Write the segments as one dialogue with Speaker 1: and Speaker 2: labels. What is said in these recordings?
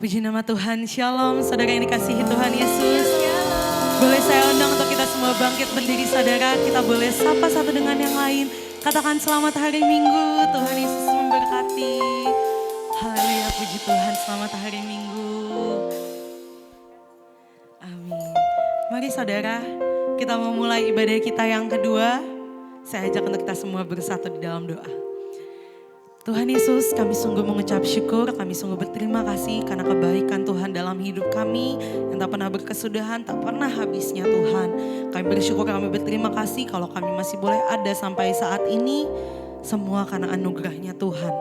Speaker 1: Puji nama Tuhan, Shalom saudara yang dikasihi Tuhan Yesus. Boleh saya undang untuk kita semua bangkit berdiri saudara, kita boleh sapa satu dengan yang lain. Katakan selamat hari Minggu, Tuhan Yesus memberkati. Haleluya, puji Tuhan, selamat hari Minggu. Amin. Mari saudara, kita memulai ibadah kita yang kedua. Saya ajak untuk kita semua bersatu di dalam doa. Tuhan Yesus, kami sungguh mengucap syukur, kami sungguh berterima kasih karena kebaikan Tuhan dalam hidup kami yang tak pernah berkesudahan, tak pernah habisnya Tuhan. Kami bersyukur, kami berterima kasih kalau kami masih boleh ada sampai saat ini, semua karena anugerahnya Tuhan.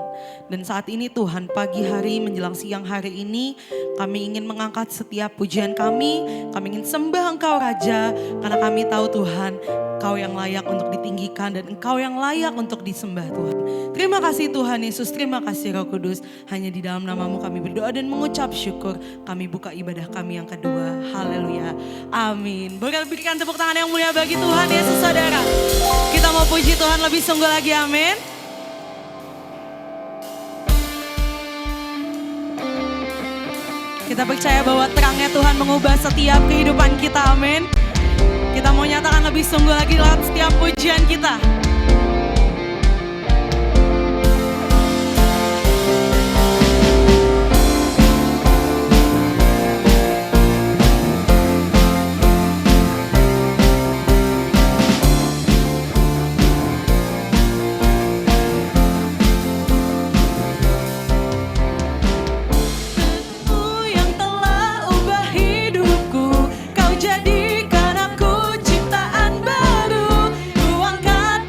Speaker 1: Dan saat ini Tuhan, pagi hari menjelang siang hari ini, kami ingin mengangkat setiap pujian kami ingin sembah Engkau Raja, karena kami tahu Tuhan, Engkau yang layak untuk ditinggikan dan Engkau yang layak untuk disembah Tuhan. Terima kasih Tuhan Yesus, terima kasih Roh Kudus. Hanya di dalam nama-Mu kami berdoa dan mengucap syukur. Kami buka ibadah kami yang kedua. Haleluya. Amin. Boleh berikan tepuk tangan yang mulia bagi Tuhan Yesus saudara. Kita mau puji Tuhan lebih sungguh lagi, amin. Kita percaya bahwa terangnya Tuhan mengubah setiap kehidupan kita, amin. Kita mau nyatakan lebih sungguh lagi lewat setiap pujian kita.
Speaker 2: Kau jadikan aku ciptaan baru, ku angkat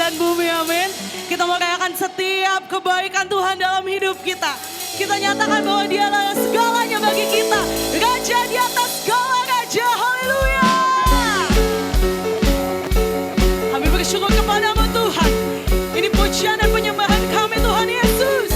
Speaker 1: dan bumi, amin. Kita mau rayakan setiap kebaikan Tuhan dalam hidup kita. Kita nyatakan bahwa Dia adalah segalanya bagi kita. Raja di atas segala raja, haleluya. Kami bersyukur kepadamu Tuhan. Ini pujian dan penyembahan kami Tuhan Yesus.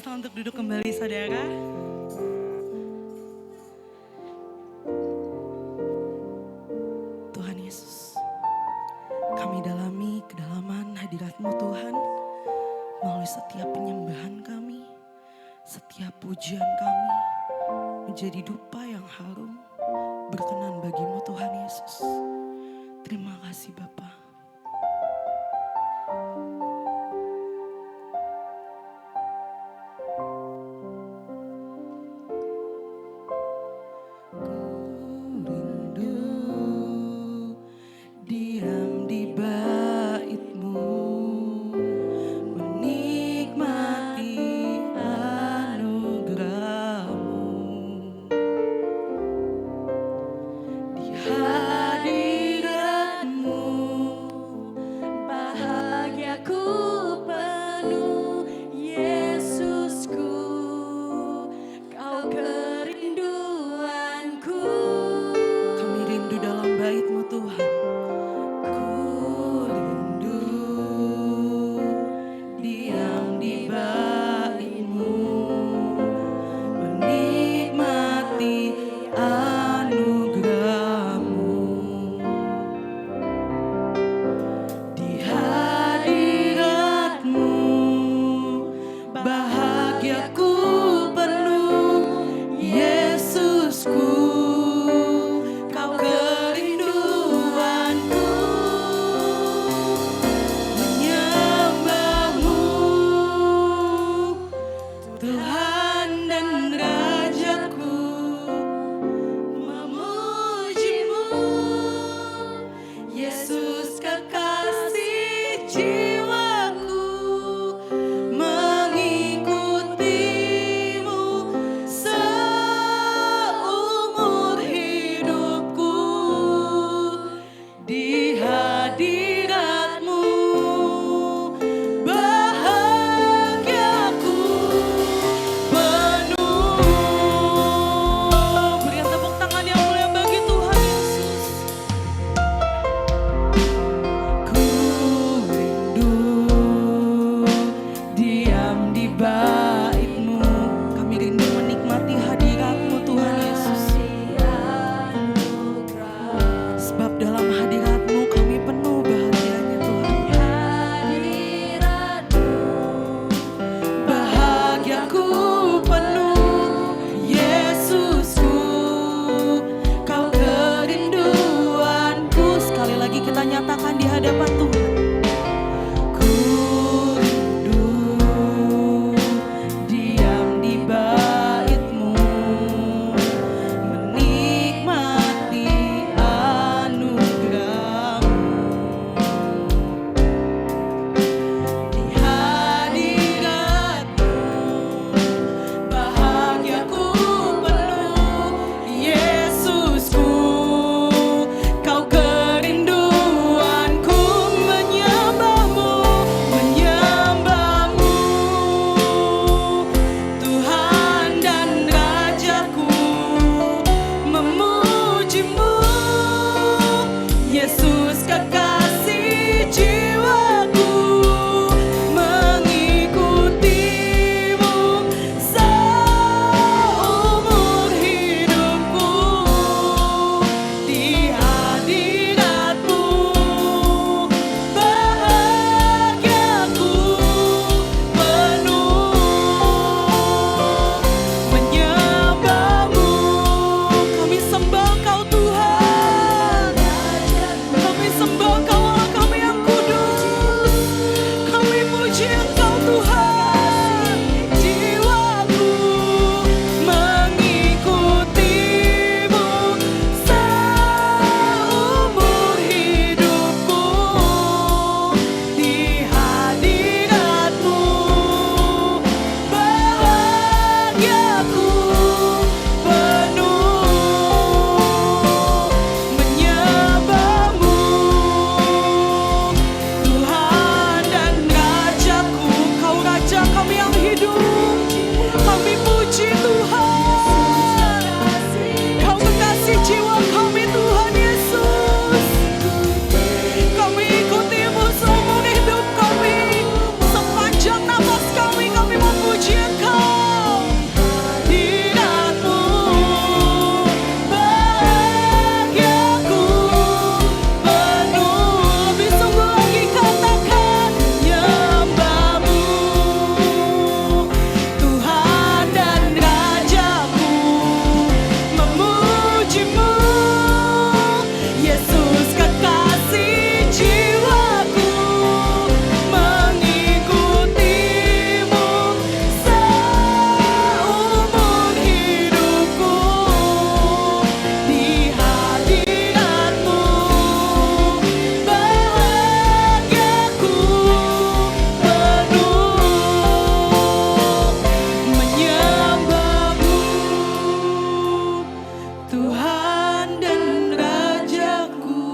Speaker 1: Untuk duduk kembali saudara. Tuhan Yesus, kami dalami kedalaman hadirat-Mu Tuhan, melalui setiap penyembahan kami, setiap pujian kami, menjadi dupa yang harum, berkenan bagi-Mu Tuhan Yesus. Terima kasih Bapa.
Speaker 2: Hadirat-Mu
Speaker 1: Tuhan dan Rajaku,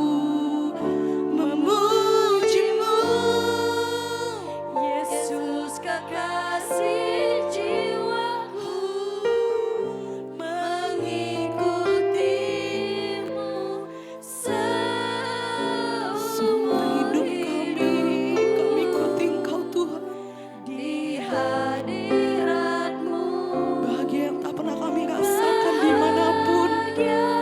Speaker 1: memujimu.
Speaker 2: Yesus kekasih jiwaku, mengikutimu
Speaker 1: Semua
Speaker 2: seumur
Speaker 1: hidup kami ikuti Engkau Tuhan.
Speaker 2: di hadirat-Mu.
Speaker 1: Bahagia yang tak pernah kami rasakan dimanapun.
Speaker 2: Bahagia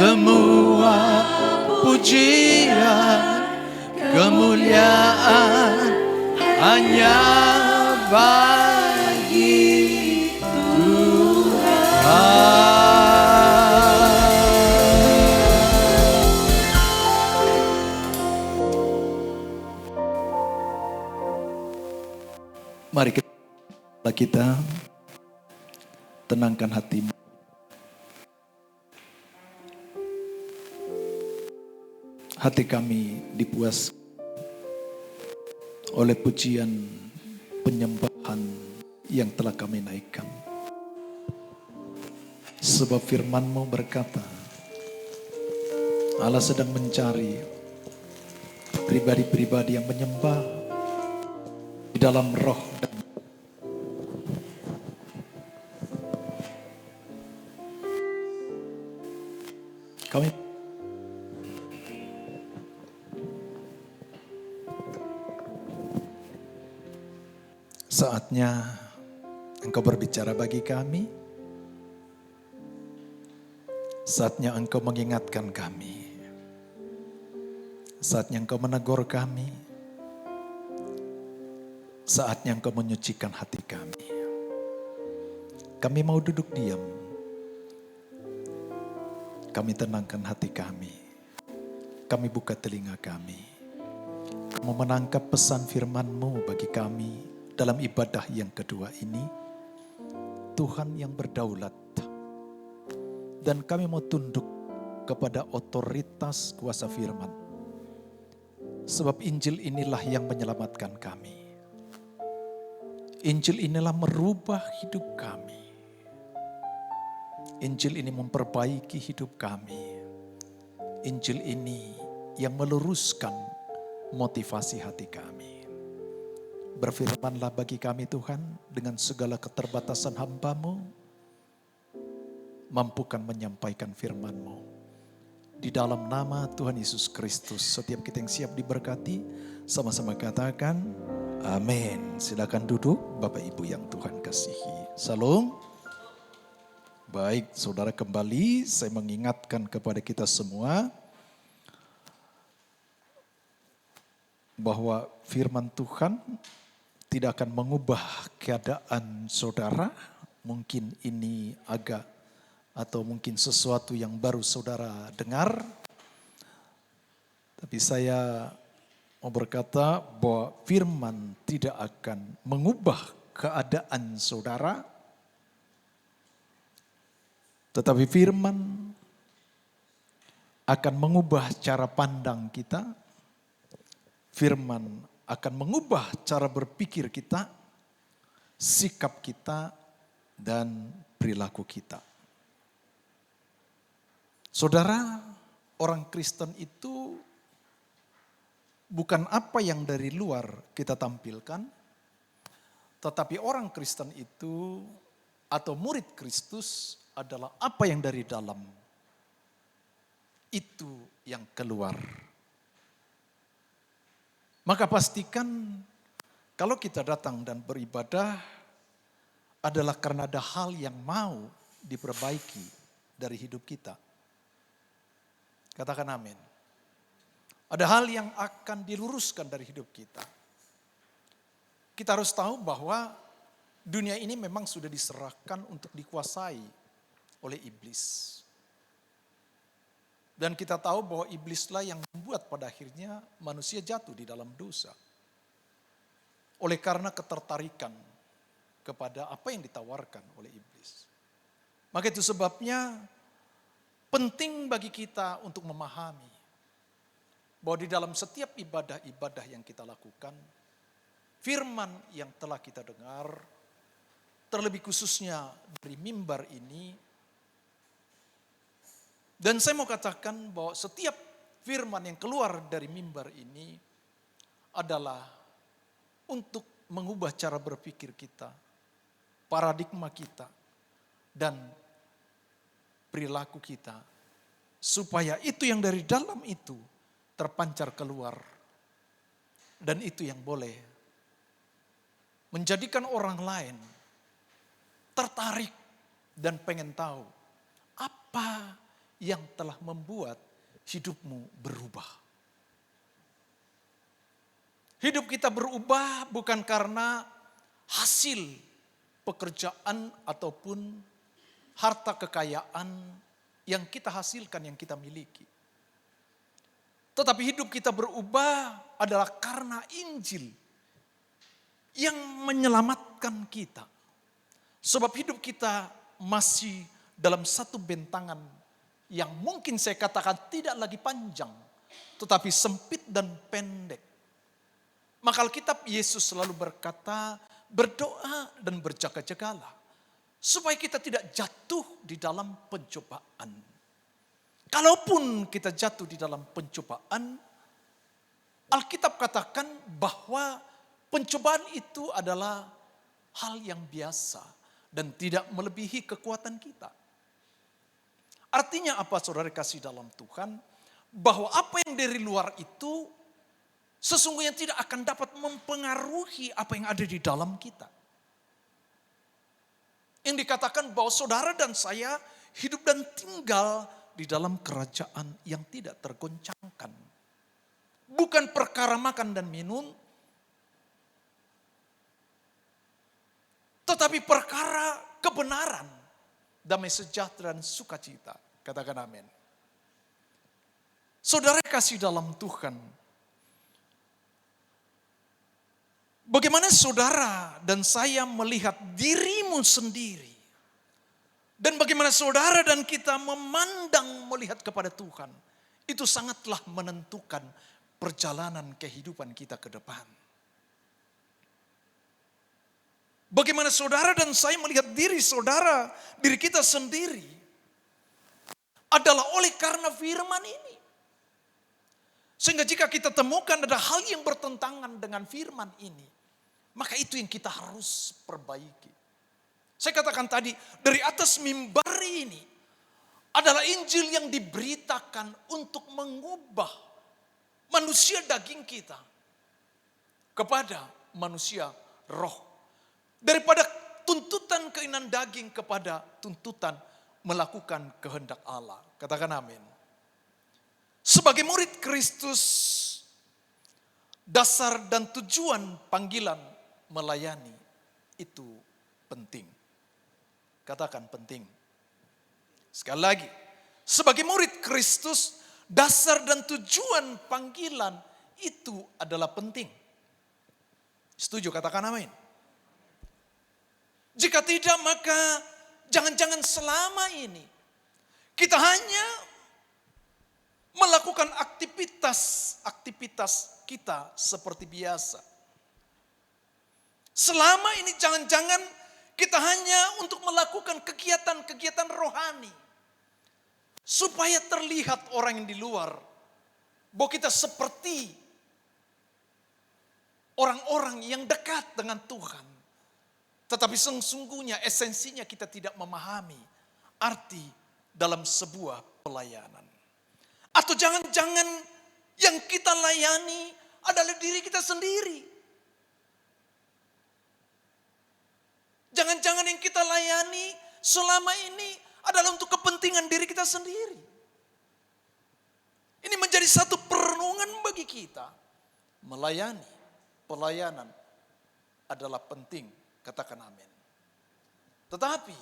Speaker 3: semua pujian, kemuliaan hanya bagi Tuhan. Mari kita tenangkan hatimu. Hati kami dipuas oleh pujian penyembahan yang telah kami naikkan. Sebab firman-Mu berkata, Allah sedang mencari pribadi-pribadi yang menyembah di dalam roh dan kami saatnya Engkau berbicara bagi kami. Saatnya Engkau mengingatkan kami. Saatnya Engkau menegur kami. Saatnya Engkau menyucikan hati kami. Kami mau duduk diam. Kami tenangkan hati kami. Kami buka telinga kami. Kamu menangkap pesan firman-Mu bagi kami dalam ibadah yang kedua ini. Tuhan yang berdaulat. Dan kami mau tunduk kepada otoritas kuasa firman. Sebab Injil inilah yang menyelamatkan kami. Injil inilah merubah hidup kami. Injil ini memperbaiki hidup kami. Injil ini yang meluruskan motivasi hati kami. Berfirmanlah bagi kami Tuhan dengan segala keterbatasan hamba-Mu. Mampukan menyampaikan firman-Mu. Di dalam nama Tuhan Yesus Kristus, setiap kita yang siap diberkati, sama-sama katakan amin. Silakan duduk Bapak Ibu yang Tuhan kasihi. Salam. Baik, saudara, kembali saya mengingatkan kepada kita semua bahwa firman Tuhan tidak akan mengubah keadaan saudara. Mungkin ini agak atau mungkin sesuatu yang baru saudara dengar. Tapi saya mau berkata bahwa firman tidak akan mengubah keadaan saudara. Tetapi firman akan mengubah cara pandang kita. Firman akan mengubah cara berpikir kita, sikap kita, dan perilaku kita. Saudara, orang Kristen itu bukan apa yang dari luar kita tampilkan, tetapi orang Kristen itu atau murid Kristus adalah apa yang dari dalam, itu yang keluar. Maka pastikan kalau kita datang dan beribadah adalah karena ada hal yang mau diperbaiki dari hidup kita. Katakan amin. Ada hal yang akan diluruskan dari hidup kita. Kita harus tahu bahwa dunia ini memang sudah diserahkan untuk dikuasai oleh iblis. Dan kita tahu bahwa iblislah yang membuat pada akhirnya manusia jatuh di dalam dosa. Oleh karena ketertarikan kepada apa yang ditawarkan oleh iblis. Maka itu sebabnya penting bagi kita untuk memahami bahwa di dalam setiap ibadah-ibadah yang kita lakukan, firman yang telah kita dengar, terlebih khususnya dari mimbar ini, dan saya mau katakan bahwa setiap firman yang keluar dari mimbar ini adalah untuk mengubah cara berpikir kita, paradigma kita, dan perilaku kita. Supaya itu yang dari dalam itu terpancar keluar. Dan itu yang boleh menjadikan orang lain tertarik dan pengen tahu apa yang telah membuat hidupmu berubah. Hidup kita berubah bukan karena hasil pekerjaan ataupun harta kekayaan yang kita hasilkan, yang kita miliki. Tetapi hidup kita berubah adalah karena Injil yang menyelamatkan kita. Sebab hidup kita masih dalam satu bentangan yang mungkin saya katakan tidak lagi panjang, tetapi sempit dan pendek. Maka Alkitab Yesus selalu berkata, berdoa dan berjaga-jagalah, supaya kita tidak jatuh di dalam pencobaan. Kalaupun kita jatuh di dalam pencobaan, Alkitab katakan bahwa pencobaan itu adalah hal yang biasa dan tidak melebihi kekuatan kita. Artinya apa, saudara kasih dalam Tuhan? Bahwa apa yang dari luar itu sesungguhnya tidak akan dapat mempengaruhi apa yang ada di dalam kita. Yang dikatakan bahwa saudara dan saya hidup dan tinggal di dalam kerajaan yang tidak tergoncangkan. Bukan perkara makan dan minum, tetapi perkara kebenaran, damai sejahtera dan sukacita. Katakan amin. Saudara kasih dalam Tuhan, bagaimana saudara dan saya melihat dirimu sendiri, dan bagaimana saudara dan kita memandang melihat kepada Tuhan, itu sangatlah menentukan perjalanan kehidupan kita ke depan. Bagaimana saudara dan saya melihat diri kita sendiri, adalah oleh karena firman ini. Sehingga jika kita temukan ada hal yang bertentangan dengan firman ini, maka itu yang kita harus perbaiki. Saya katakan tadi, dari atas mimbar ini adalah Injil yang diberitakan untuk mengubah manusia daging kita kepada manusia roh. Daripada tuntutan keinginan daging kepada tuntutan melakukan kehendak Allah. Katakan amin. Sebagai murid Kristus, dasar dan tujuan panggilan melayani itu penting. Katakan penting. Sekali lagi, sebagai murid Kristus, dasar dan tujuan panggilan itu adalah penting. Setuju? Katakan amin. Jika tidak, maka jangan-jangan selama ini kita hanya melakukan aktivitas kita seperti biasa. Selama ini jangan-jangan kita hanya untuk melakukan kegiatan-kegiatan rohani. Supaya terlihat orang yang di luar bahwa kita seperti orang-orang yang dekat dengan Tuhan. Tetapi sesungguhnya esensinya kita tidak memahami arti dalam sebuah pelayanan. Atau jangan-jangan yang kita layani adalah diri kita sendiri. Jangan-jangan yang kita layani selama ini adalah untuk kepentingan diri kita sendiri. Ini menjadi satu perenungan bagi kita. Melayani, pelayanan adalah penting. Katakan amin. Tetapi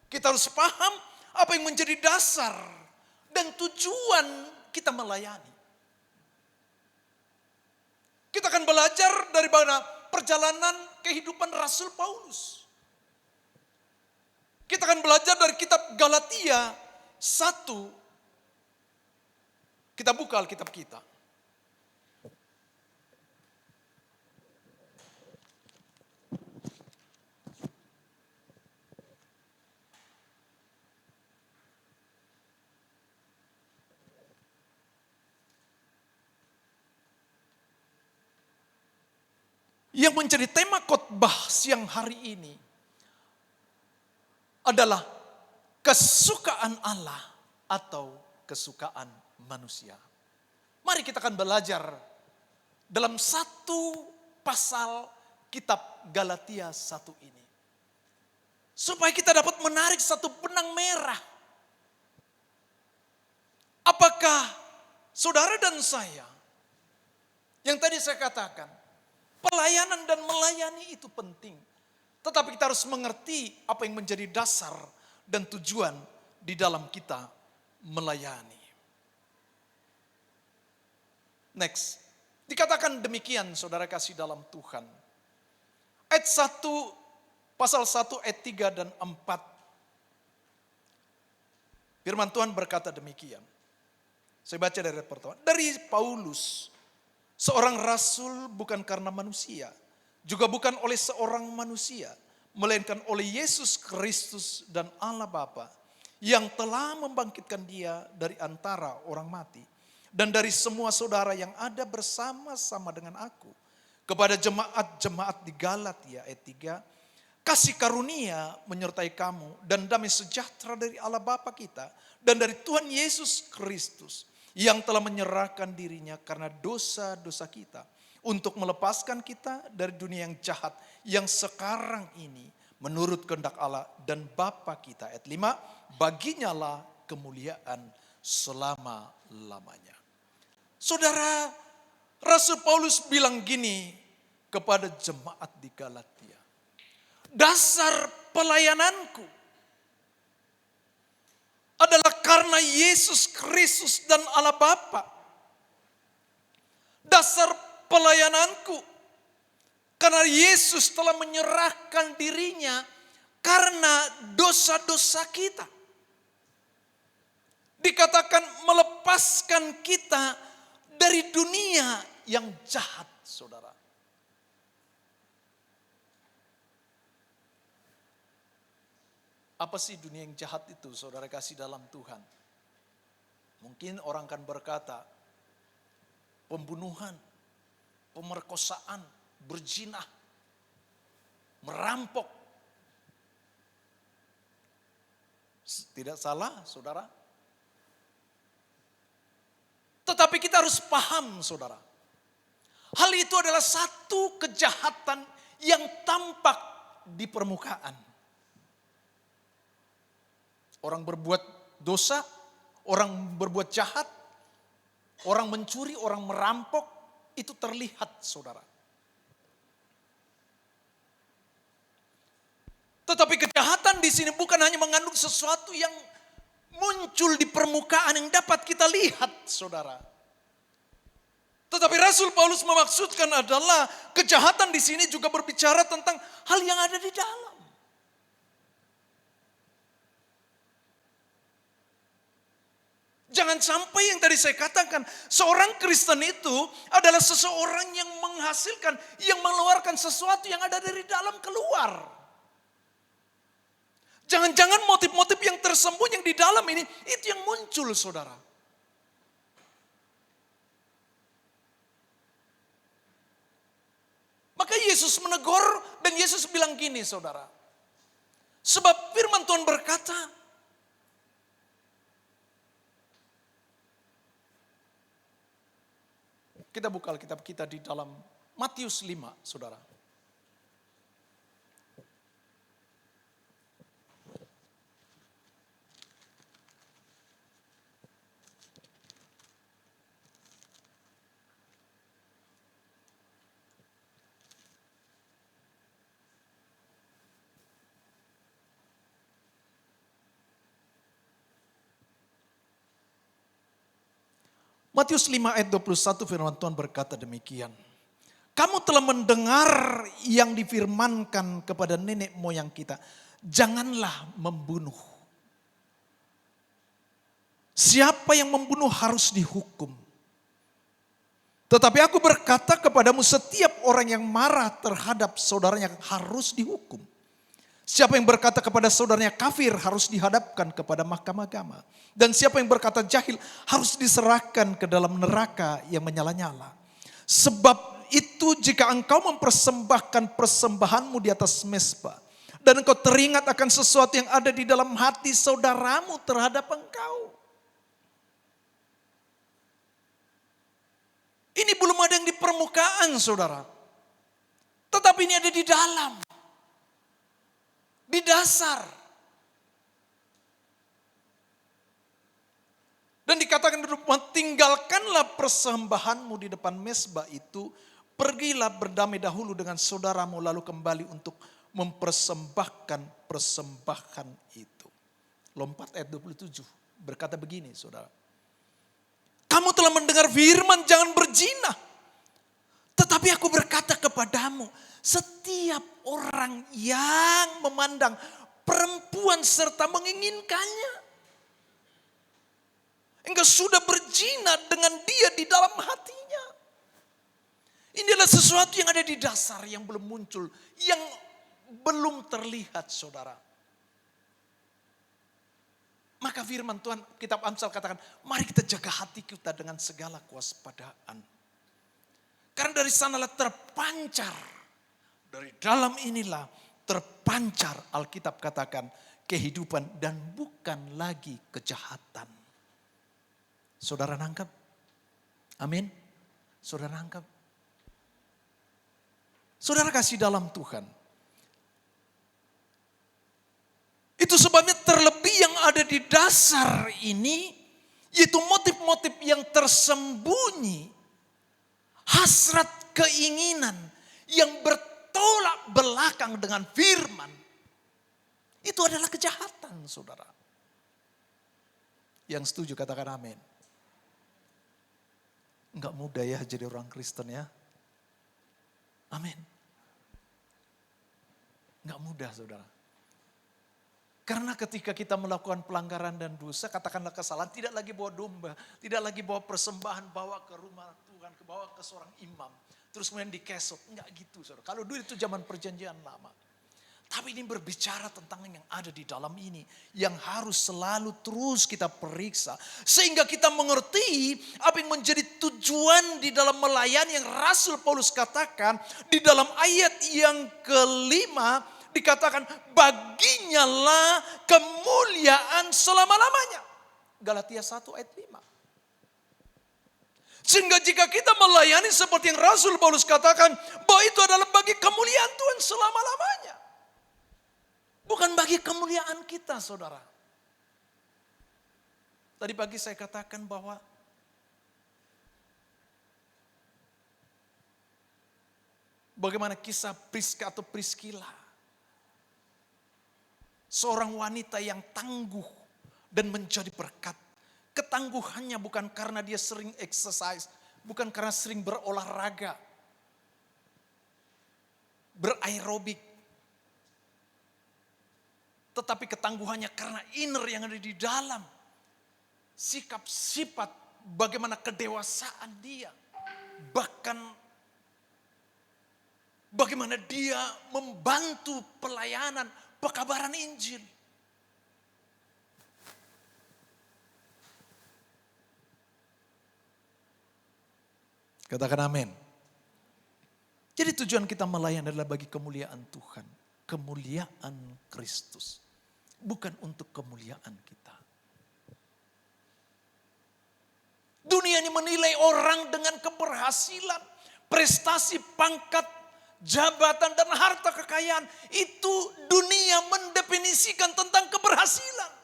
Speaker 3: kita harus paham apa yang menjadi dasar dan tujuan kita melayani. Kita akan belajar dari perjalanan kehidupan Rasul Paulus. Kita akan belajar dari kitab Galatia 1. Kita buka Alkitab kita. Yang menjadi tema khotbah siang hari ini adalah kesukaan Allah atau kesukaan manusia. Mari kita akan belajar dalam satu pasal kitab Galatia 1 ini. Supaya kita dapat menarik satu benang merah Apakah saudara dan saya, yang tadi saya katakan, pelayanan dan melayani itu penting. Tetapi kita harus mengerti apa yang menjadi dasar dan tujuan di dalam kita melayani. Next, dikatakan demikian saudara kasih dalam Tuhan. Ayat 1, pasal 1 ayat 3 dan 4. Firman Tuhan berkata demikian. Saya baca dari pertama. Dari Paulus, seorang rasul bukan karena manusia, juga bukan oleh seorang manusia, melainkan oleh Yesus Kristus dan Allah Bapa yang telah membangkitkan dia dari antara orang mati. Dan dari semua saudara yang ada bersama-sama dengan aku. Kepada jemaat-jemaat di Galatia ayat 3. Kasih karunia menyertai kamu dan damai sejahtera dari Allah Bapa kita. Dan dari Tuhan Yesus Kristus yang telah menyerahkan dirinya karena dosa-dosa kita. Untuk melepaskan kita dari dunia yang jahat yang sekarang ini menurut kehendak Allah dan Bapa kita. Ayat 5. Baginya lah kemuliaan selama-lamanya. Saudara, Rasul Paulus bilang gini kepada jemaat di Galatia. Dasar pelayananku adalah karena Yesus Kristus dan Allah Bapa. Dasar pelayananku karena Yesus telah menyerahkan dirinya karena dosa-dosa kita. Dikatakan melepaskan kita dari dunia yang jahat, saudara. Apa sih dunia yang jahat itu, saudara kasih dalam Tuhan? Mungkin orang akan berkata, pembunuhan, pemerkosaan, berzina, merampok. Tidak salah, saudara. Tetapi kita harus paham, saudara. Hal itu adalah satu kejahatan yang tampak di permukaan. Orang berbuat dosa, orang berbuat jahat, orang mencuri, orang merampok, itu terlihat, saudara. Tetapi kejahatan di sini bukan hanya mengandung sesuatu yang muncul di permukaan yang dapat kita lihat, saudara. Tetapi Rasul Paulus memaksudkan adalah kejahatan di sini juga berbicara tentang hal yang ada di dalam. Jangan sampai yang tadi saya katakan, seorang Kristen itu adalah seseorang yang menghasilkan, yang mengeluarkan sesuatu yang ada dari dalam keluar. Jangan-jangan motif-motif yang tersembunyi yang di dalam ini, itu yang muncul, saudara. Maka Yesus menegur dan Yesus bilang gini, saudara. Sebab firman Tuhan berkata, kita buka Alkitab kita di dalam Matius 5, saudara. Matius 5 ayat 21 firman Tuhan berkata demikian. Kamu telah mendengar yang difirmankan kepada nenek moyang kita. Janganlah membunuh. Siapa yang membunuh harus dihukum. Tetapi aku berkata kepadamu, setiap orang yang marah terhadap saudaranya harus dihukum. Siapa yang berkata kepada saudaranya kafir harus dihadapkan kepada mahkamah agama. Dan siapa yang berkata jahil harus diserahkan ke dalam neraka yang menyala-nyala. Sebab itu jika engkau mempersembahkan persembahanmu di atas mezbah, dan engkau teringat akan sesuatu yang ada di dalam hati saudaramu terhadap engkau. Ini belum ada yang di permukaan, saudara. Tetapi ini ada di dalam. Di dasar. Dan dikatakan, tinggalkanlah persembahanmu di depan mezbah itu, pergilah berdamai dahulu dengan saudaramu, lalu kembali untuk mempersembahkan persembahan itu. Lompat ayat 27 berkata begini, saudara. Kamu telah mendengar firman jangan berzina. Tetapi aku berkata kepadamu, setiap orang yang memandang perempuan serta menginginkannya, engkau sudah berzina dengan dia di dalam hatinya. Ini adalah sesuatu yang ada di dasar, yang belum muncul, yang belum terlihat, saudara. Maka firman Tuhan, kitab Amsal katakan, mari kita jaga hati kita dengan segala kewaspadaan. Karena dari sanalah terpancar, dari dalam inilah terpancar, Alkitab katakan, kehidupan dan bukan lagi kejahatan. Saudara nangkap? Amin. Saudara nangkap? Saudara kasih dalam Tuhan. Itu sebabnya terlebih yang ada di dasar ini, yaitu motif-motif yang tersembunyi, hasrat keinginan yang bertolak belakang dengan firman. Itu adalah kejahatan, saudara. Yang setuju katakan amin. Enggak mudah ya jadi orang Kristen ya. Amin. Enggak mudah, saudara. Karena ketika kita melakukan pelanggaran dan dosa, katakanlah kesalahan, tidak lagi bawa domba, tidak lagi bawa persembahan, bawa ke rumah Tuhan, bawa ke seorang imam, terus kemudian dikesot. Enggak gitu, saudara. Kalau dulu itu zaman perjanjian lama. Tapi ini berbicara tentang yang ada di dalam ini, yang harus selalu terus kita periksa. Sehingga kita mengerti apa yang menjadi tujuan di dalam melayani, yang Rasul Paulus katakan di dalam ayat yang kelima, dikatakan baginya lah kemuliaan selama-lamanya. Galatia 1 ayat 5. Sehingga jika kita melayani seperti yang Rasul Paulus katakan, bahwa itu adalah bagi kemuliaan Tuhan selama-lamanya. Bukan bagi kemuliaan kita, saudara. Tadi pagi saya katakan bahwa bagaimana kisah Priska atau Priskila. Seorang wanita yang tangguh dan menjadi berkat. Ketangguhannya bukan karena dia sering exercise, bukan karena sering berolahraga, beraerobik. Tetapi ketangguhannya karena inner yang ada di dalam. Sikap, sifat, bagaimana kedewasaan dia. Bahkan bagaimana dia membantu pelayanan pekabaran Injil. Katakan amin. Jadi tujuan kita melayani adalah bagi kemuliaan Tuhan. Kemuliaan Kristus. Bukan untuk kemuliaan kita. Dunia ini menilai orang dengan keberhasilan, prestasi, pangkat, jabatan, dan harta kekayaan. Itu dunia mendefinisikan tentang keberhasilan.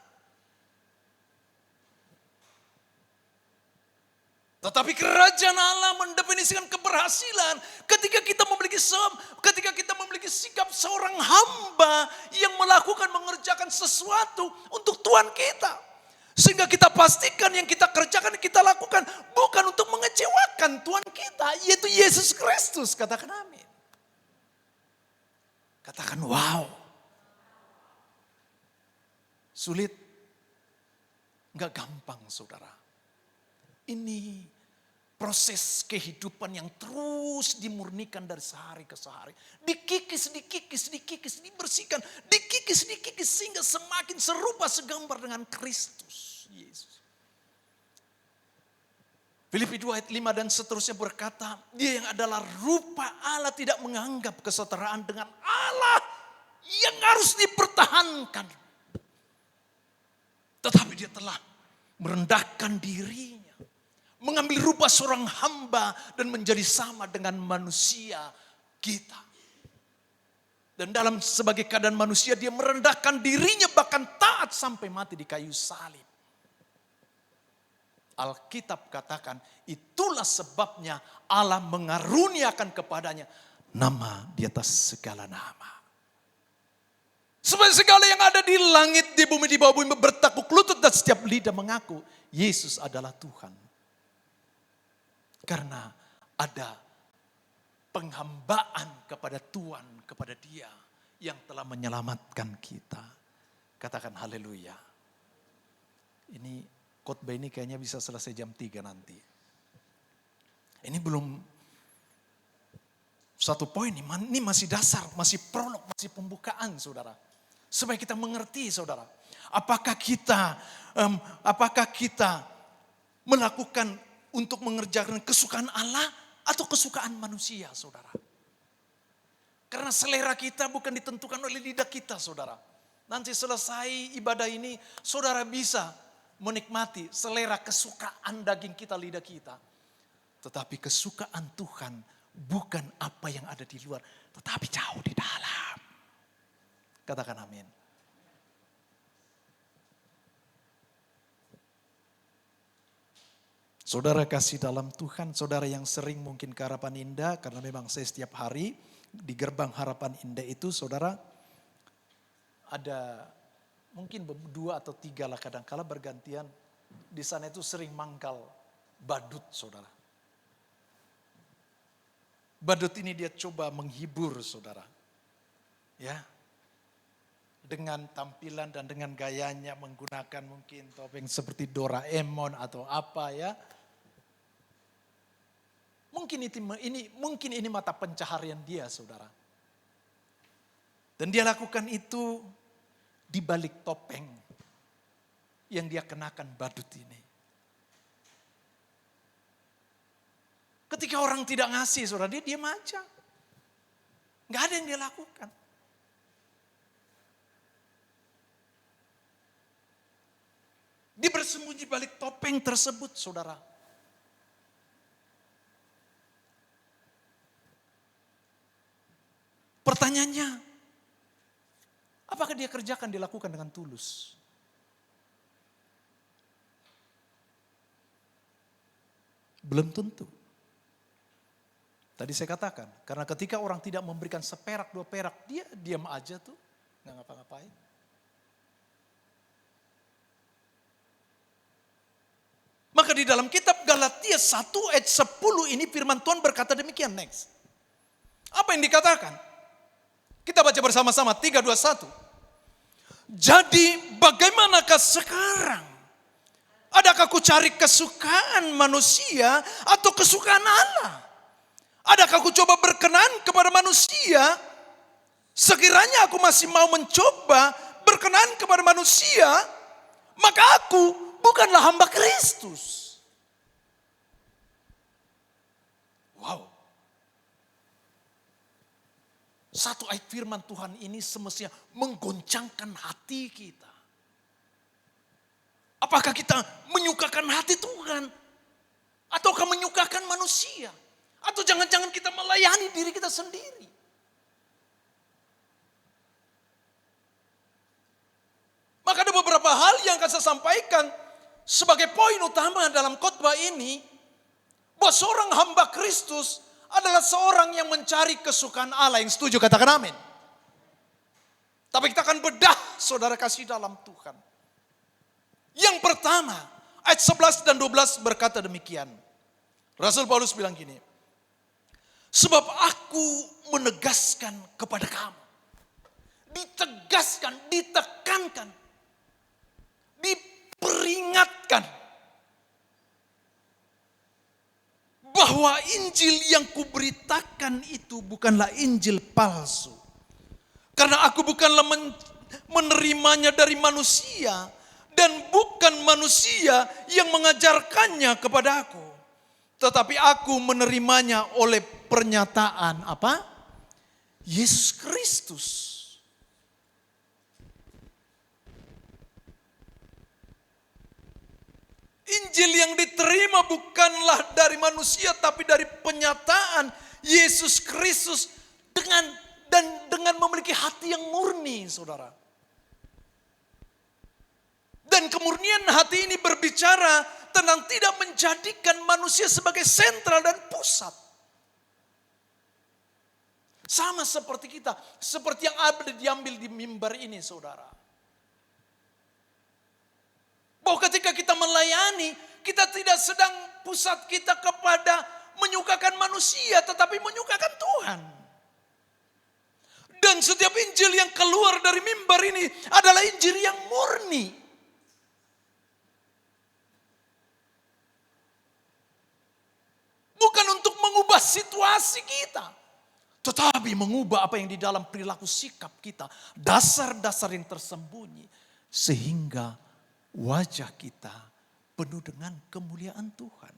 Speaker 3: Tetapi kerajaan Allah mendefinisikan keberhasilan ketika kita memiliki sikap seorang hamba yang mengerjakan sesuatu untuk Tuhan kita. Sehingga kita pastikan yang kita kerjakan, kita lakukan bukan untuk mengecewakan Tuhan kita, yaitu Yesus Kristus. Katakan amin. Katakan wow. Sulit? Enggak gampang, saudara. Ini proses kehidupan yang terus dimurnikan dari sehari ke sehari. Dikikis, dibersihkan. Dikikis, sehingga semakin serupa segambar dengan Kristus Yesus. Filipi 2 ayat 5 dan seterusnya berkata, dia yang adalah rupa Allah tidak menganggap kesetaraan dengan Allah yang harus dipertahankan. Tetapi dia telah merendahkan dirinya. Mengambil rupa seorang hamba dan menjadi sama dengan manusia kita. Dan dalam sebagai keadaan manusia dia merendahkan dirinya bahkan taat sampai mati di kayu salib. Alkitab katakan, itulah sebabnya Allah mengaruniakan kepadanya nama di atas segala nama. Supaya segala yang ada di langit, di bumi, di bawah bumi bertekuk lutut dan setiap lidah mengaku Yesus adalah Tuhan. Karena ada penghambaan kepada Tuhan, kepada Dia yang telah menyelamatkan kita. Katakan haleluya. Ini khotbah ini kayaknya bisa selesai jam 3 nanti. Ini belum satu poin, ini masih dasar, masih prolog, masih pembukaan saudara. Supaya kita mengerti saudara. Apakah kita melakukan untuk mengerjakan kesukaan Allah atau kesukaan manusia saudara. Karena selera kita bukan ditentukan oleh lidah kita saudara. Nanti selesai ibadah ini saudara bisa menikmati selera kesukaan daging kita, lidah kita. Tetapi kesukaan Tuhan bukan apa yang ada di luar, tetapi jauh di dalam. Katakan amin. Saudara kasih dalam Tuhan, saudara yang sering mungkin ke Harapan Indah, karena memang saya setiap hari di gerbang Harapan Indah itu saudara ada mungkin 2 atau 3 lah kadang-kala bergantian. Di sana itu sering mangkal badut saudara. Badut ini dia coba menghibur saudara. Ya. Dengan tampilan dan dengan gayanya menggunakan mungkin topeng seperti Doraemon atau apa ya. Mungkin ini mata pencaharian dia saudara. Dan dia lakukan itu di balik topeng yang dia kenakan badut ini. Ketika orang tidak ngasih saudara, dia diam aja. Gak ada yang dia lakukan. Dia bersembunyi balik topeng tersebut saudara. Pertanyaannya, apakah dia kerjakan dilakukan dengan tulus? Belum tentu. Tadi saya katakan, karena ketika orang tidak memberikan seperak 2 perak, dia diam aja tuh, nggak ngapa-ngapain. Maka di dalam kitab Galatia 1 ayat 10 ini firman Tuhan berkata demikian, next. Apa yang dikatakan? Kita baca bersama-sama, 3, 2, 1. Jadi bagaimanakah sekarang? Adakah ku cari kesukaan manusia atau kesukaan Allah? Adakah ku coba berkenan kepada manusia? Sekiranya aku masih mau mencoba berkenan kepada manusia, maka aku bukanlah hamba Kristus. Wow. Satu ayat firman Tuhan ini semestinya menggoncangkan hati kita. Apakah kita menyukakan hati Tuhan? Ataukah menyukakan manusia? Atau jangan-jangan kita melayani diri kita sendiri? Maka ada beberapa hal yang akan saya sampaikan sebagai poin utama dalam khotbah ini. Bahwa seorang hamba Kristus adalah seorang yang mencari kesukaan Allah. Yang setuju katakan amin. Tapi kita akan bedah saudara kasih dalam Tuhan. Yang pertama, ayat 11 dan 12 berkata demikian. Rasul Paulus bilang gini. Sebab aku menegaskan kepada kamu. Ditegaskan, ditekankan. Diperingatkan. Bahwa Injil yang kuberitakan itu bukanlah Injil palsu. Karena aku bukanlah menerimanya dari manusia. Dan bukan manusia yang mengajarkannya kepada aku. Tetapi aku menerimanya oleh pernyataan apa? Yesus Kristus. Injil yang diterima bukanlah dari manusia tapi dari penyataan Yesus Kristus dengan memiliki hati yang murni, saudara. Dan kemurnian hati ini berbicara tentang tidak menjadikan manusia sebagai sentral dan pusat. Sama seperti kita, seperti yang ada diambil di mimbar ini, saudara. Bahwa ketika kita melayani, kita tidak sedang pusat kita kepada menyukakan manusia, tetapi menyukakan Tuhan. Dan setiap Injil yang keluar dari mimbar ini adalah Injil yang murni. Bukan untuk mengubah situasi kita, tetapi mengubah apa yang di dalam perilaku sikap kita. Dasar-dasar yang tersembunyi. Sehingga wajah kita penuh dengan kemuliaan Tuhan.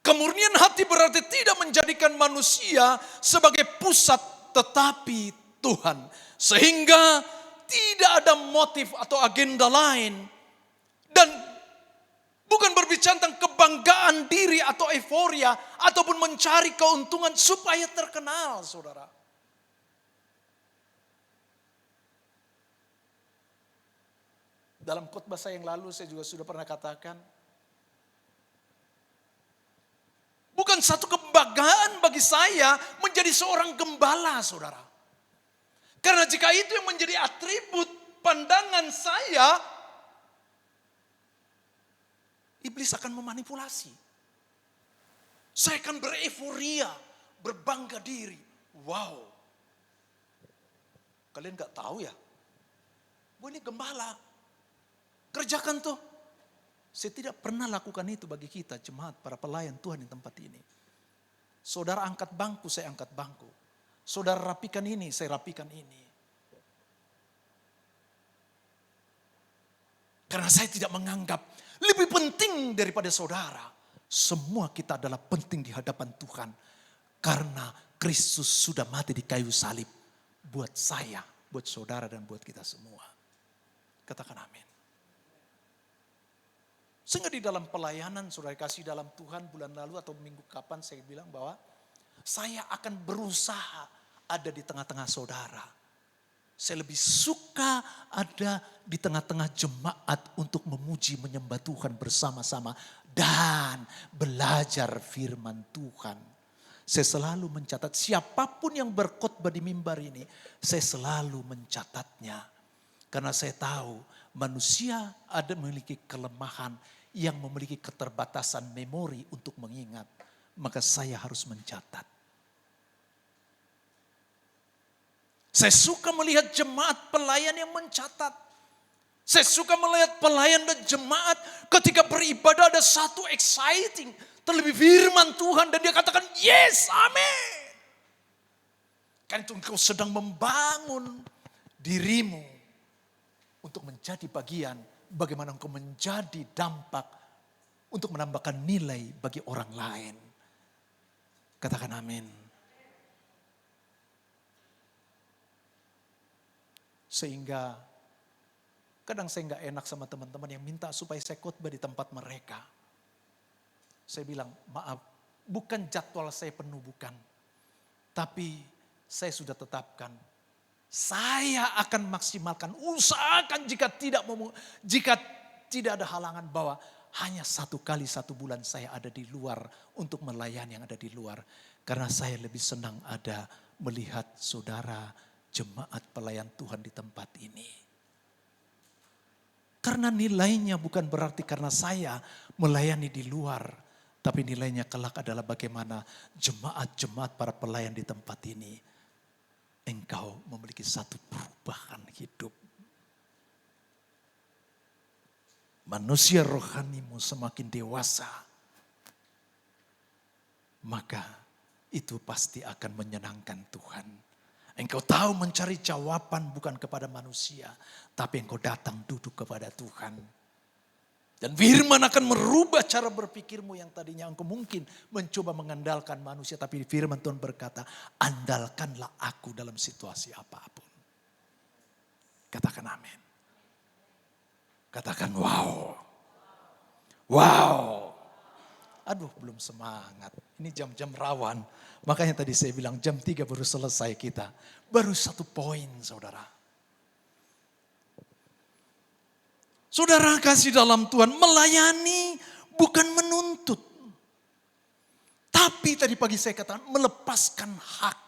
Speaker 3: Kemurnian hati berarti tidak menjadikan manusia sebagai pusat, tetapi Tuhan. Sehingga tidak ada motif atau agenda lain. Dan bukan berbicara tentang kebanggaan diri atau euforia, ataupun mencari keuntungan supaya terkenal, saudara. Dalam khotbah saya yang lalu saya juga sudah pernah katakan, bukan satu kebanggaan bagi saya menjadi seorang gembala, saudara. Karena jika itu yang menjadi atribut pandangan saya, iblis akan memanipulasi. Saya akan bereforia, berbangga diri. Wow. Kalian gak tahu ya? Gue ini gembala. Kerjakan tuh. Saya tidak pernah lakukan itu bagi kita, jemaat, para pelayan Tuhan di tempat ini. Saudara angkat bangku, saya angkat bangku. Saudara rapikan ini, saya rapikan ini. Karena saya tidak menganggap lebih penting daripada saudara. Semua kita adalah penting di hadapan Tuhan. Karena Kristus sudah mati di kayu salib. Buat saya, buat saudara dan buat kita semua. Katakan amin. Sehingga di dalam pelayanan, saudara kasih dalam Tuhan bulan lalu atau minggu kapan saya bilang bahwa saya akan berusaha ada di tengah-tengah saudara. Saya lebih suka ada di tengah-tengah jemaat untuk memuji menyembah Tuhan bersama-sama. Dan belajar firman Tuhan. Saya selalu mencatat siapapun yang berkhotbah di mimbar ini. Saya selalu mencatatnya. Karena saya tahu manusia ada memiliki kelemahan yang memiliki keterbatasan memori untuk mengingat. Maka saya harus mencatat. Saya suka melihat jemaat pelayan yang mencatat. Saya suka melihat pelayan dan jemaat ketika beribadah ada satu exciting. Terlebih firman Tuhan dan dia katakan yes, amin. Kan itu engkau sedang membangun dirimu untuk menjadi bagian. Bagaimana engkau menjadi dampak untuk menambahkan nilai bagi orang lain. Katakan amin. Sehingga kadang saya nggak enak sama teman-teman yang minta supaya saya khotbah di tempat mereka. Saya bilang, maaf, bukan jadwal saya penuh, bukan. Tapi saya sudah tetapkan. Saya akan maksimalkan, usahakan jika tidak ada halangan bahwa hanya 1 kali 1 bulan saya ada di luar untuk melayani yang ada di luar. Karena saya lebih senang ada melihat saudara jemaat pelayan Tuhan di tempat ini. Karena nilainya bukan berarti karena saya melayani di luar. Tapi nilainya kelak adalah bagaimana jemaat-jemaat para pelayan di tempat ini. Engkau memiliki satu perubahan hidup. Manusia rohanimu semakin dewasa. Maka itu pasti akan menyenangkan Tuhan. Engkau tahu mencari jawaban bukan kepada manusia. Tapi engkau datang duduk kepada Tuhan. Dan firman akan merubah cara berpikirmu yang tadinya engkau mungkin mencoba mengandalkan manusia. Tapi firman Tuhan berkata, andalkanlah aku dalam situasi apapun. Katakan amin. Katakan wow. Wow. Aduh belum semangat. Ini jam-jam rawan. Makanya tadi saya bilang jam 3 baru selesai kita. Baru 1 poin saudara. Saudara kasih dalam Tuhan, melayani bukan menuntut. Tapi tadi pagi saya katakan melepaskan hak.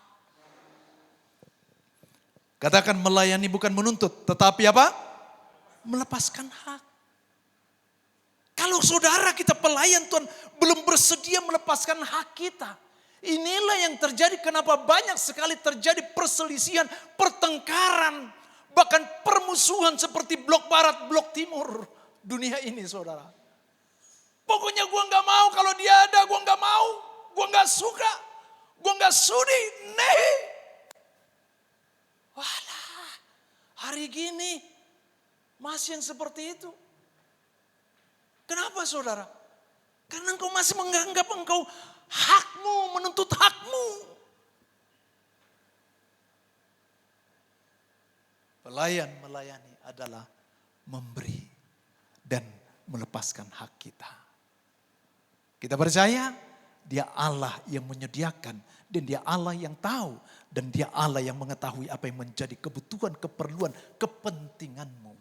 Speaker 3: Katakan melayani bukan menuntut, tetapi apa? Melepaskan hak. Kalau saudara kita pelayan Tuhan belum bersedia melepaskan hak kita. Inilah yang terjadi, kenapa banyak sekali terjadi perselisihan, pertengkaran, bahkan permusuhan seperti blok barat, blok timur dunia ini saudara. Pokoknya gue gak mau kalau dia ada, gue gak mau, gue gak suka, gue gak sudi, nehi. Walah, hari gini masih yang seperti itu. Kenapa saudara? Karena engkau masih menganggap engkau hakmu, menuntut hakmu. Pelayan melayani adalah memberi dan melepaskan hak kita. Kita percaya dia Allah yang menyediakan dan dia Allah yang tahu dan dia Allah yang mengetahui apa yang menjadi kebutuhan, keperluan, kepentinganmu.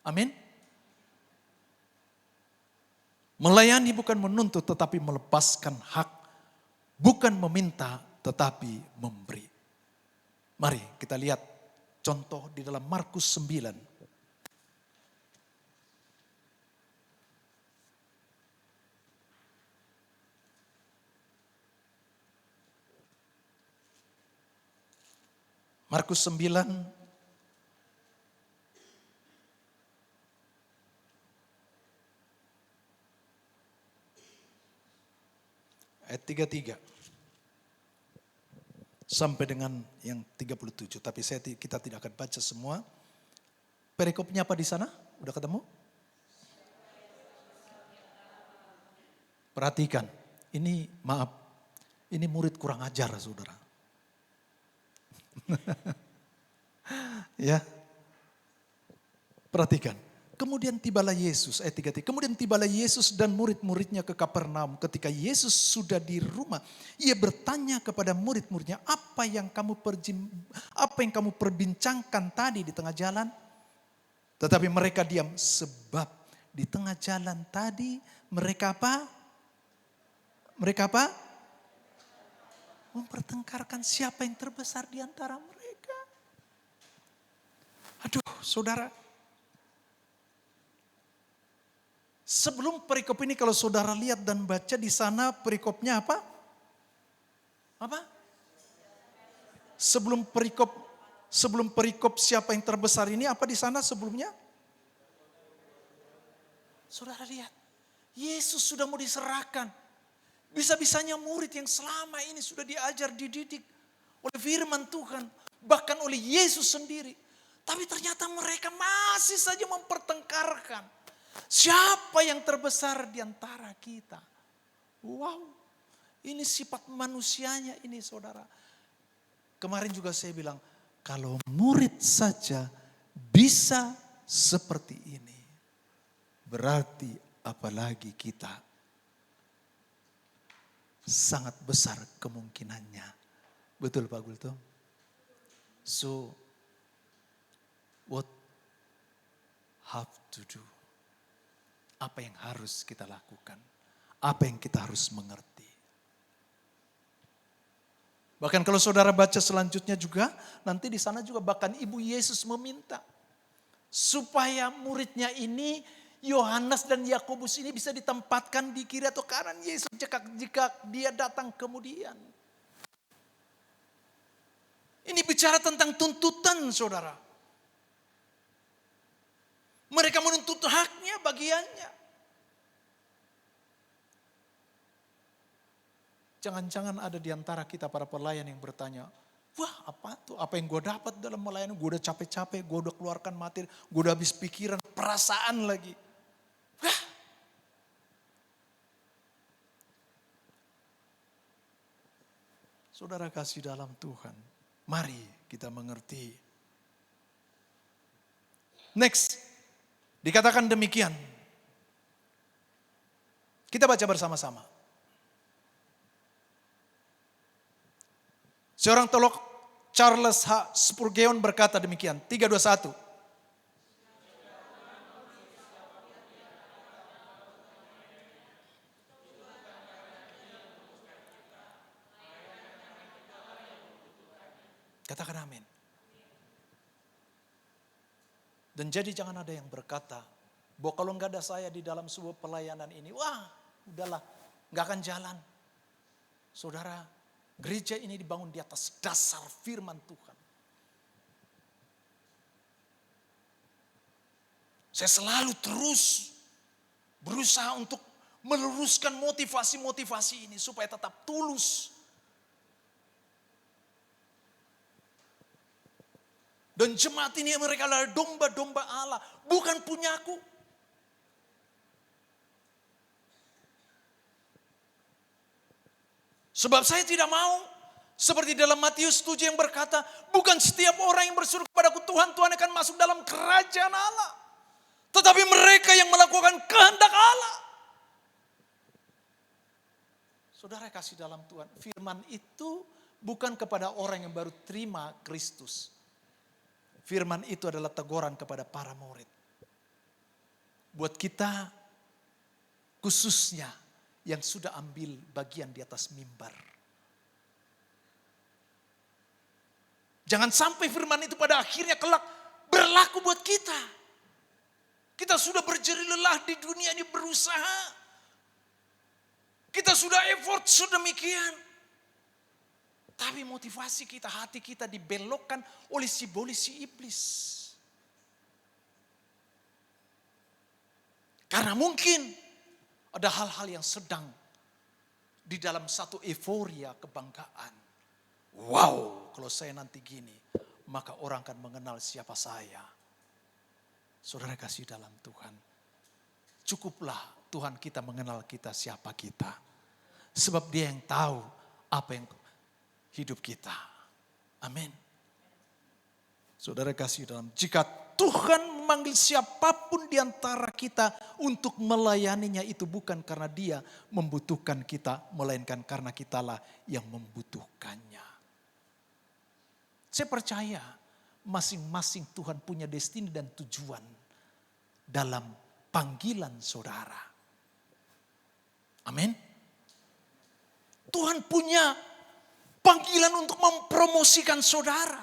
Speaker 3: Amin. Melayani bukan menuntut tetapi melepaskan hak. Bukan meminta tetapi memberi. Mari kita lihat contoh di dalam Markus 9. Markus 9 ayat 33 sampai dengan yang 37. Tapi kita tidak akan baca semua. Perikopnya apa di sana? Udah ketemu? Perhatikan. Ini maaf. Ini murid kurang ajar saudara. Ya. Perhatikan. Kemudian tibalah Yesus, ayat 33. Kemudian tibalah Yesus dan murid-muridnya ke Kapernaum. Ketika Yesus sudah di rumah, ia bertanya kepada murid-muridnya, apa yang kamu perbincangkan tadi di tengah jalan? Tetapi mereka diam, sebab di tengah jalan tadi mereka apa? Mereka apa? Mempertengkarkan siapa yang terbesar di antara mereka. Aduh, saudara. Sebelum perikop ini kalau saudara lihat dan baca di sana perikopnya apa? Apa? Sebelum perikop siapa yang terbesar ini apa di sana sebelumnya? Saudara lihat, Yesus sudah mau diserahkan. Bisa-bisanya murid yang selama ini sudah diajar, dididik oleh firman Tuhan, bahkan oleh Yesus sendiri. Tapi ternyata mereka masih saja mempertengkarkan. Siapa yang terbesar di antara kita? Wow, ini sifat manusianya ini saudara. Kemarin juga saya bilang, kalau murid saja bisa seperti ini, berarti apalagi kita. Sangat besar kemungkinannya. Betul Pak Gulto? So, what have to do? Apa yang harus kita lakukan? Apa yang kita harus mengerti? Bahkan kalau saudara baca selanjutnya juga, nanti di sana juga bahkan Ibu Yesus meminta supaya muridnya ini, Yohanes dan Yakobus ini bisa ditempatkan di kiri atau kanan Yesus jika dia datang kemudian. Ini bicara tentang tuntutan saudara. Mereka menuntut haknya, bagiannya. Jangan-jangan ada di antara kita para pelayan yang bertanya, wah apa tuh, apa yang gue dapat dalam melayani, gue udah capek-capek, gue udah keluarkan materi, gue udah habis pikiran, perasaan lagi. Wah. Saudara kasih dalam Tuhan, mari kita mengerti. Next. Dikatakan demikian. Kita baca bersama-sama. Seorang teolog Charles H. Spurgeon berkata demikian. 3, 2, 1. Katakan amin. Dan jadi jangan ada yang berkata, bahwa kalau nggak ada saya di dalam sebuah pelayanan ini, wah udahlah, nggak akan jalan. Saudara, gereja ini dibangun di atas dasar firman Tuhan. Saya selalu terus berusaha untuk meluruskan motivasi-motivasi ini supaya tetap tulus. Dan jemaat ini mereka adalah domba-domba Allah, bukan punyaku. Sebab saya tidak mau seperti dalam Matius 7 yang berkata, bukan setiap orang yang berseru kepadaku Tuhan, Tuhan akan masuk dalam kerajaan Allah. Tetapi mereka yang melakukan kehendak Allah. Saudara kasih dalam Tuhan, firman itu bukan kepada orang yang baru terima Kristus. Firman itu adalah teguran kepada para murid. Buat kita khususnya yang sudah ambil bagian di atas mimbar. Jangan sampai firman itu pada akhirnya kelak berlaku buat kita. Kita sudah berjerih lelah di dunia ini berusaha. Kita sudah effort sedemikian. Tapi motivasi kita, hati kita dibelokkan oleh si iblis. Karena mungkin ada hal-hal yang sedang di dalam satu euforia kebanggaan. Wow, kalau saya nanti gini, maka orang akan mengenal siapa saya. Saudara kasih dalam Tuhan. Cukuplah Tuhan kita mengenal kita siapa kita. Sebab dia yang tahu apa yang hidup kita. Amin. Saudara kasih dalam, jika Tuhan memanggil siapapun di antara kita untuk melayaninya, itu bukan karena dia membutuhkan kita, melainkan karena kitalah yang membutuhkannya. Saya percaya masing-masing Tuhan punya destiny dan tujuan dalam panggilan saudara. Amin. Tuhan punya panggilan untuk mempromosikan saudara.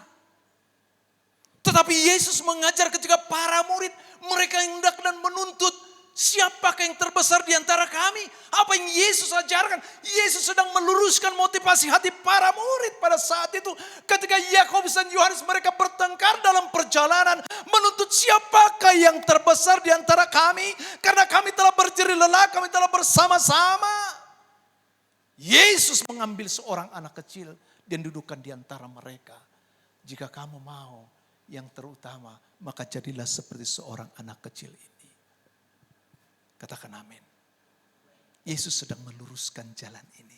Speaker 3: Tetapi Yesus mengajar ketika para murid, mereka hendak dan menuntut, siapakah yang terbesar di antara kami? Apa yang Yesus ajarkan? Yesus sedang meluruskan motivasi hati para murid pada saat itu. Ketika Yakobus dan Yohanes mereka bertengkar dalam perjalanan, menuntut siapakah yang terbesar di antara kami? Karena kami telah berjerih lelah, kami telah bersama-sama. Yesus mengambil seorang anak kecil dan dudukkan di antara mereka. Jika kamu mau yang terutama, maka jadilah seperti seorang anak kecil ini. Katakan amin. Yesus sedang meluruskan jalan ini.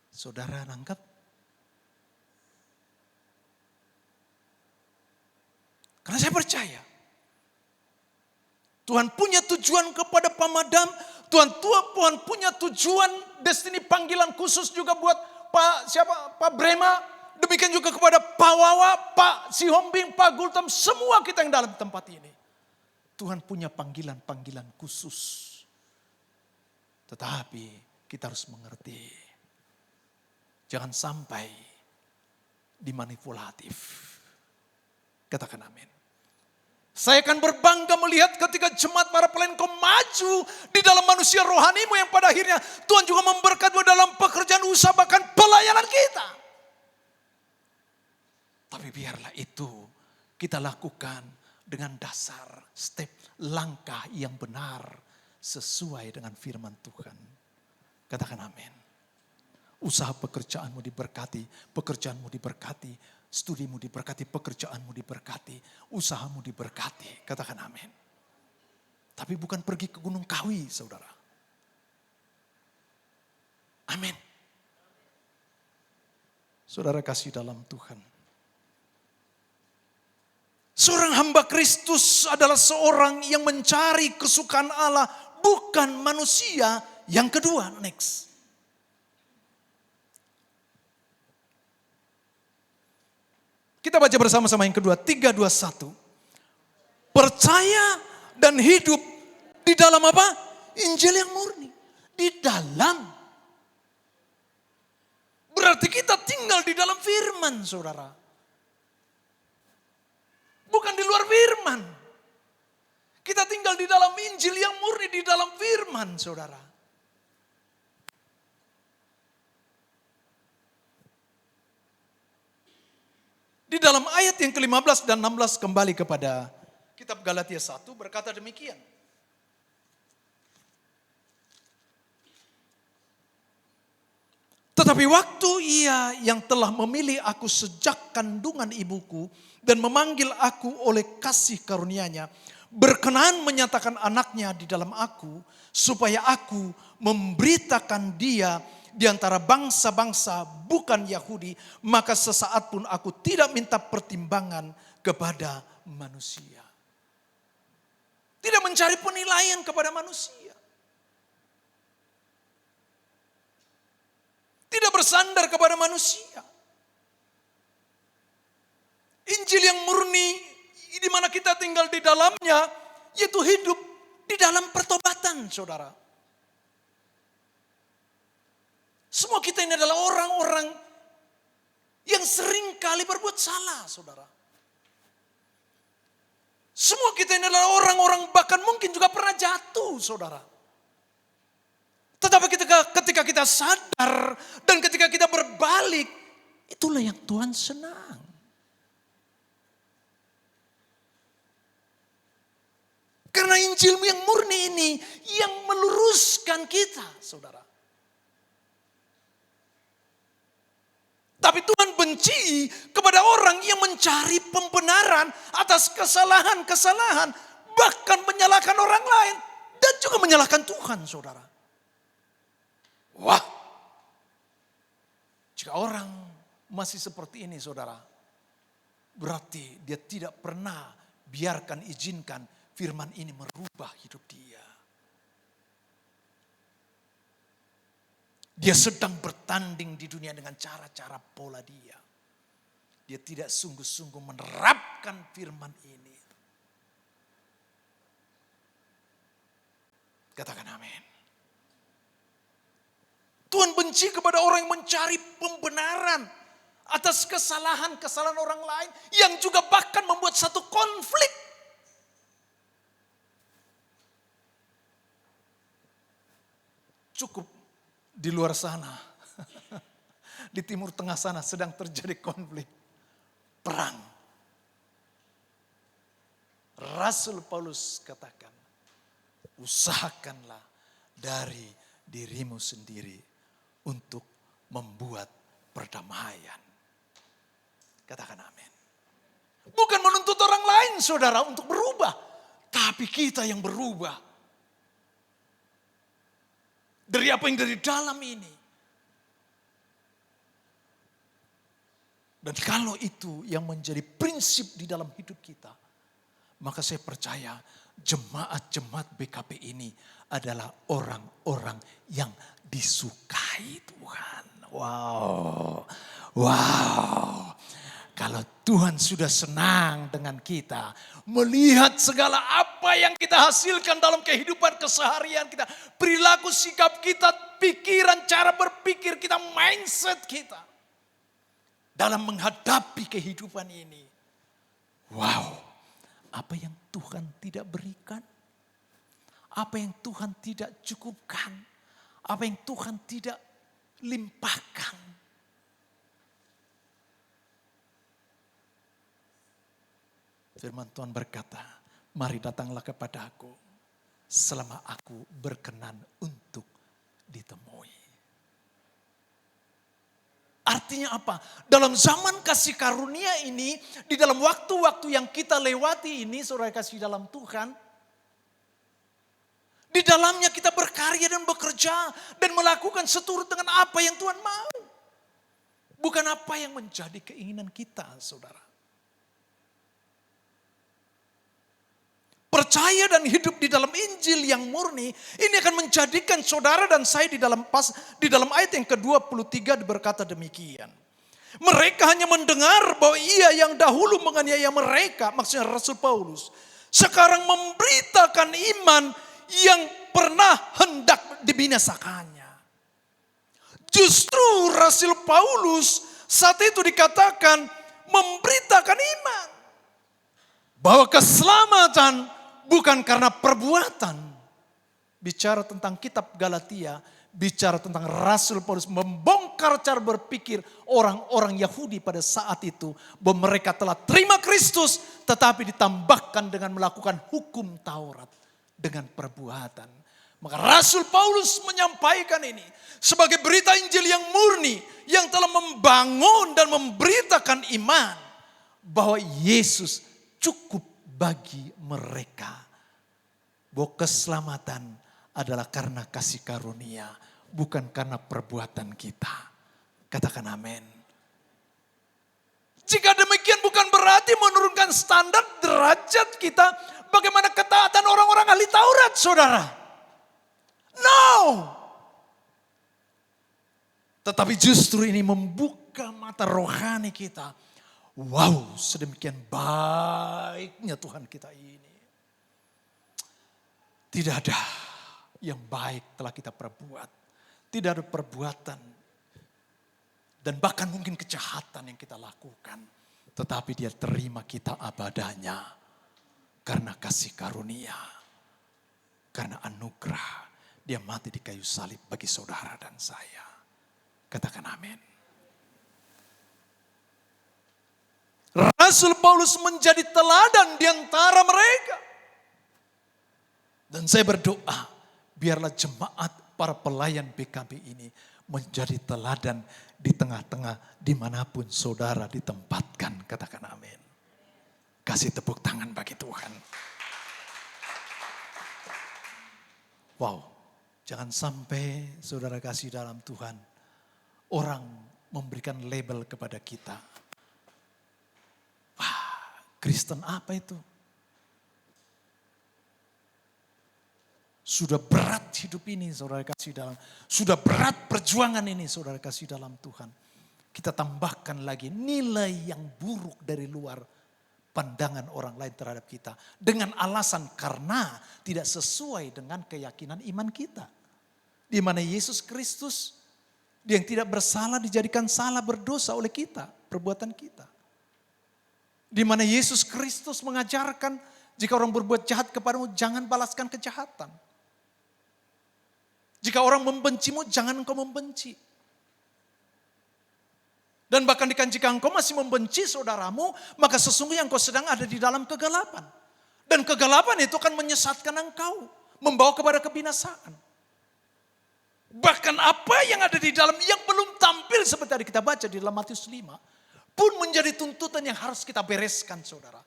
Speaker 3: Saudara nangkep? Karena saya percaya Tuhan punya tujuan kepada Pamadam. Tuhan punya tujuan, destiny panggilan khusus juga buat Pak Brema. Demikian juga kepada Pak Wawa, Pak Sihombing, Pak Gultam, semua kita yang dalam tempat ini. Tuhan punya panggilan-panggilan khusus. Tetapi kita harus mengerti. Jangan sampai dimanipulatif. Katakan amin. Saya akan berbangga melihat ketika jemaat para pelayan kau maju di dalam manusia rohanimu yang pada akhirnya Tuhan juga memberkatmu dalam pekerjaan usaha bahkan pelayanan kita. Tapi biarlah itu kita lakukan dengan dasar step langkah yang benar sesuai dengan firman Tuhan. Katakan amin. Usaha pekerjaanmu diberkati, pekerjaanmu diberkati, studimu diberkati, pekerjaanmu diberkati, usahamu diberkati. Katakan amin. Tapi bukan pergi ke Gunung Kawi, saudara. Amin. Saudara kasih dalam Tuhan. Seorang hamba Kristus adalah seorang yang mencari kesukaan Allah, bukan manusia. Yang kedua, next. Kita baca bersama-sama yang kedua, 3:21. Percaya dan hidup di dalam apa? Injil yang murni. Di dalam. Berarti kita tinggal di dalam firman, saudara. Bukan di luar firman. Kita tinggal di dalam Injil yang murni, di dalam firman, saudara. Di dalam ayat yang ke-15 dan 16 kembali kepada kitab Galatia 1 berkata demikian. Tetapi waktu Ia yang telah memilih aku sejak kandungan ibuku dan memanggil aku oleh kasih karunia-Nya, berkenan menyatakan anaknya di dalam aku, supaya aku memberitakan dia di antara bangsa-bangsa bukan Yahudi, maka sesaat pun aku tidak minta pertimbangan kepada manusia. Tidak mencari penilaian kepada manusia. Tidak bersandar kepada manusia. Injil yang murni di mana kita tinggal di dalamnya, yaitu hidup di dalam pertobatan, saudara. Semua kita ini adalah orang-orang yang sering kali berbuat salah, saudara. Semua kita ini adalah orang-orang bahkan mungkin juga pernah jatuh, saudara. Tetapi ketika kita sadar dan ketika kita berbalik, itulah yang Tuhan senang. Karena Injil yang murni ini yang meluruskan kita, saudara. Tapi Tuhan benci kepada orang yang mencari pembenaran atas kesalahan-kesalahan. Bahkan menyalahkan orang lain dan juga menyalahkan Tuhan, saudara. Wah, jika orang masih seperti ini, saudara, berarti dia tidak pernah izinkan firman ini merubah hidup dia. Dia sedang bertanding di dunia dengan cara-cara pola dia. Dia tidak sungguh-sungguh menerapkan firman ini. Katakan amin. Tuhan benci kepada orang yang mencari pembenaran atas kesalahan-kesalahan orang lain yang juga bahkan membuat satu konflik. Cukup di luar sana, di Timur Tengah sana sedang terjadi konflik, perang. Rasul Paulus katakan, usahakanlah dari dirimu sendiri untuk membuat perdamaian. Katakan amin. Bukan menuntut orang lain, saudara, untuk berubah, tapi kita yang berubah. Dari apa yang dari dalam ini. Dan kalau itu yang menjadi prinsip di dalam hidup kita, maka saya percaya jemaat-jemaat BKP ini adalah orang-orang yang disukai Tuhan. Wow. Kalau Tuhan sudah senang dengan kita, melihat segala apa yang kita hasilkan dalam kehidupan keseharian kita, perilaku sikap kita, pikiran, cara berpikir kita, mindset kita, dalam menghadapi kehidupan ini. Wow, apa yang Tuhan tidak berikan, apa yang Tuhan tidak cukupkan, apa yang Tuhan tidak limpahkan. Firman Tuhan berkata, mari datanglah kepada aku selama aku berkenan untuk ditemui. Artinya apa? Dalam zaman kasih karunia ini, di dalam waktu-waktu yang kita lewati ini, saudara kasih dalam Tuhan, di dalamnya kita berkarya dan bekerja dan melakukan seturut dengan apa yang Tuhan mau. Bukan apa yang menjadi keinginan kita, saudara. Percaya dan hidup di dalam Injil yang murni, ini akan menjadikan saudara dan saya di dalam ayat yang ke-23 berkata demikian. Mereka hanya mendengar bahwa ia yang dahulu menganiaya mereka, maksudnya Rasul Paulus, sekarang memberitakan iman yang pernah hendak dibinasakannya. Justru Rasul Paulus saat itu dikatakan memberitakan iman. Bahwa keselamatan bukan karena perbuatan. Bicara tentang kitab Galatia, bicara tentang Rasul Paulus membongkar cara berpikir orang-orang Yahudi pada saat itu. Bahwa mereka telah terima Kristus, tetapi ditambahkan dengan melakukan hukum Taurat dengan perbuatan. Maka Rasul Paulus menyampaikan ini sebagai berita Injil yang murni, yang telah membangun dan memberitakan iman bahwa Yesus cukup bagi mereka. Bahwa keselamatan adalah karena kasih karunia, bukan karena perbuatan kita. Katakan amin. Jika demikian bukan berarti menurunkan standar derajat kita bagaimana ketaatan orang-orang ahli Taurat, saudara. No. Tetapi justru ini membuka mata rohani kita. Wow, sedemikian baiknya Tuhan kita ini. Tidak ada yang baik telah kita perbuat. Tidak ada perbuatan. Dan bahkan mungkin kejahatan yang kita lakukan. Tetapi dia terima kita apa adanya. Karena kasih karunia. Karena anugerah. Dia mati di kayu salib bagi saudara dan saya. Katakan amin. Rasul Paulus menjadi teladan di antara mereka. Dan saya berdoa, biarlah jemaat para pelayan BKB ini menjadi teladan di tengah-tengah dimanapun saudara ditempatkan. Katakan amin. Kasih tepuk tangan bagi Tuhan. Wow. Jangan sampai saudara kasih dalam Tuhan, orang memberikan label kepada kita. Wah, Kristen apa itu? Sudah berat hidup ini saudara kasih dalam, sudah berat perjuangan ini saudara kasih dalam Tuhan. Kita tambahkan lagi nilai yang buruk dari luar pandangan orang lain terhadap kita. Dengan alasan karena tidak sesuai dengan keyakinan iman kita. Di mana Yesus Kristus, dia yang tidak bersalah dijadikan salah berdosa oleh kita, perbuatan kita. Di mana Yesus Kristus mengajarkan jika orang berbuat jahat kepadamu jangan balaskan kejahatan. Jika orang membencimu jangan engkau membenci. Dan bahkan jika engkau masih membenci saudaramu, maka sesungguhnya engkau sedang ada di dalam kegelapan. Dan kegelapan itu akan menyesatkan engkau, membawa kepada kebinasaan. Bahkan apa yang ada di dalam yang belum tampil seperti tadi kita baca di dalam Matius 5 pun menjadi tuntutan yang harus kita bereskan saudara.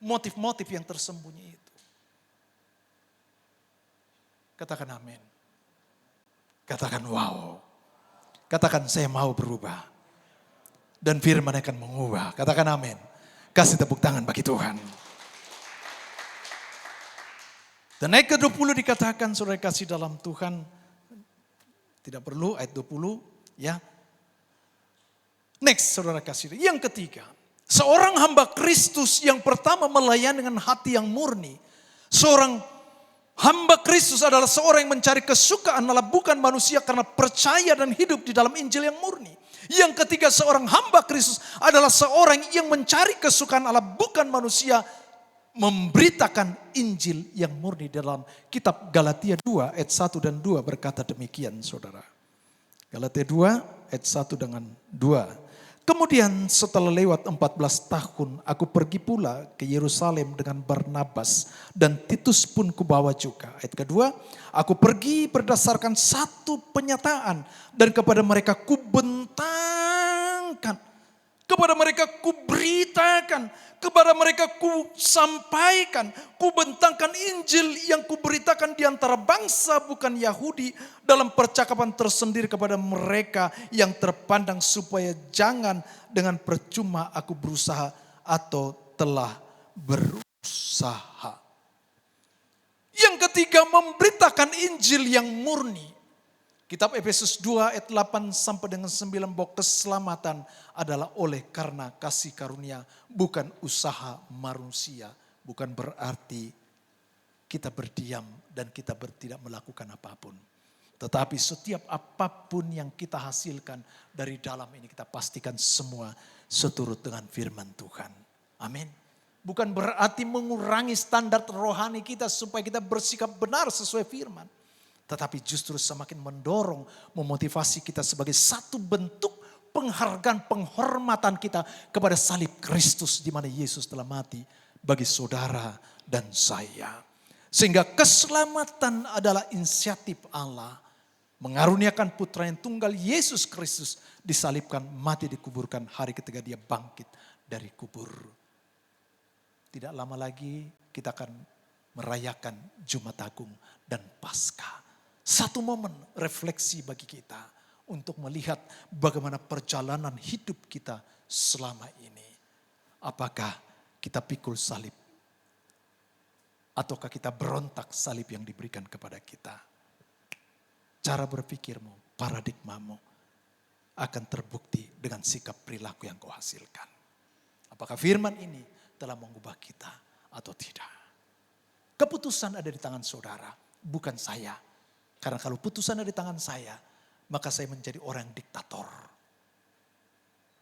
Speaker 3: Motif-motif yang tersembunyi itu. Katakan amin. Katakan wow. Katakan saya mau berubah. Dan firman akan mengubah. Katakan amin. Kasih tepuk tangan bagi Tuhan. Dan ayat ke-20 dikatakan saudara kasih dalam Tuhan. Tidak perlu ayat 20 ya. Next saudara kasih. Yang ketiga. Seorang hamba Kristus yang pertama melayani dengan hati yang murni. Seorang hamba Kristus adalah seorang yang mencari kesukaan Allah bukan manusia karena percaya dan hidup di dalam Injil yang murni. Yang ketiga seorang hamba Kristus adalah seorang yang mencari kesukaan Allah bukan manusia. Memberitakan Injil yang murni dalam kitab Galatia 2 ayat 1 dan 2 berkata demikian saudara. Galatia 2 ayat 1 dengan 2. Kemudian setelah lewat 14 tahun aku pergi pula ke Yerusalem dengan Barnabas dan Titus pun kubawa juga. Ayat kedua, aku pergi berdasarkan satu penyataan dan kepada mereka kubentangkan, kepada mereka kuberitakan, kepada mereka kusampaikan, kubentangkan Injil yang kuberitakan di antara bangsa bukan Yahudi dalam percakapan tersendiri kepada mereka yang terpandang supaya jangan dengan percuma aku berusaha atau telah berusaha. Yang ketiga memberitakan Injil yang murni. Kitab Efesus 2 ayat 8 sampai dengan 9 bahwa keselamatan adalah oleh karena kasih karunia bukan usaha manusia. Bukan berarti kita berdiam dan kita tidak melakukan apapun. Tetapi setiap apapun yang kita hasilkan dari dalam ini kita pastikan semua seturut dengan firman Tuhan. Amin. Bukan berarti mengurangi standar rohani kita supaya kita bersikap benar sesuai firman. Tetapi justru semakin mendorong, memotivasi kita sebagai satu bentuk penghargaan, penghormatan kita kepada salib Kristus di mana Yesus telah mati bagi saudara dan saya. Sehingga keselamatan adalah inisiatif Allah. Mengaruniakan putra yang tunggal Yesus Kristus disalibkan, mati, dikuburkan, hari ketiga dia bangkit dari kubur. Tidak lama lagi kita akan merayakan Jumat Agung dan Paskah. Satu momen refleksi bagi kita untuk melihat bagaimana perjalanan hidup kita selama ini. Apakah kita pikul salib? Ataukah kita berontak salib yang diberikan kepada kita? Cara berpikirmu, paradigmamu akan terbukti dengan sikap perilaku yang kau hasilkan. Apakah firman ini telah mengubah kita atau tidak? Keputusan ada di tangan saudara, bukan saya. Karena kalau putusan ada di tangan saya, maka saya menjadi orang diktator.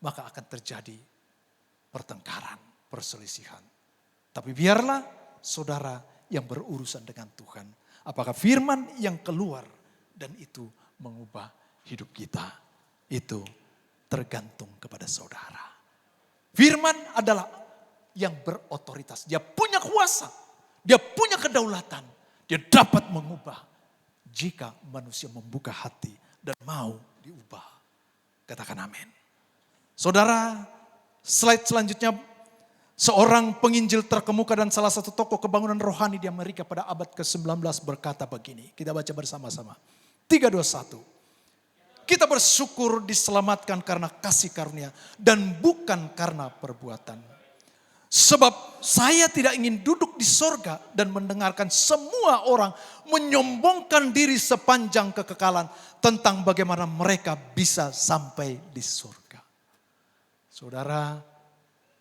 Speaker 3: Maka akan terjadi pertengkaran, perselisihan. Tapi biarlah saudara yang berurusan dengan Tuhan. Apakah firman yang keluar dan itu mengubah hidup kita, itu tergantung kepada saudara. Firman adalah yang berotoritas. Dia punya kuasa, dia punya kedaulatan. Dia dapat mengubah jika manusia membuka hati dan mau diubah. Katakan amin. Saudara, slide selanjutnya. Seorang penginjil terkemuka dan salah satu tokoh kebangunan rohani di Amerika pada abad ke-19 berkata begini. Kita baca bersama-sama. 3, 2, 1. Kita bersyukur diselamatkan karena kasih karunia dan bukan karena perbuatan. Sebab saya tidak ingin duduk di sorga dan mendengarkan semua orang menyombongkan diri sepanjang kekekalan tentang bagaimana mereka bisa sampai di sorga. Saudara,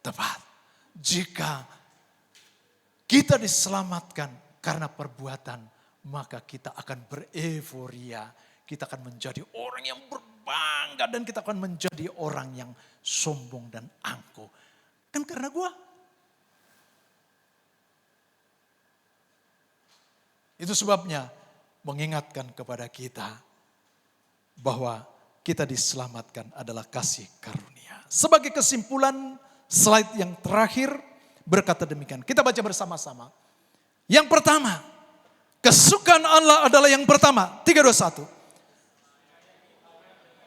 Speaker 3: tepat. Jika kita diselamatkan karena perbuatan, maka kita akan bereforia. Kita akan menjadi orang yang berbangga dan kita akan menjadi orang yang sombong dan angkuh. Kan karena gua. Itu sebabnya mengingatkan kepada kita bahwa kita diselamatkan adalah kasih karunia. Sebagai kesimpulan, slide yang terakhir berkata demikian. Kita baca bersama-sama. Yang pertama, kesukaan Allah adalah yang pertama. 3, 2, 1.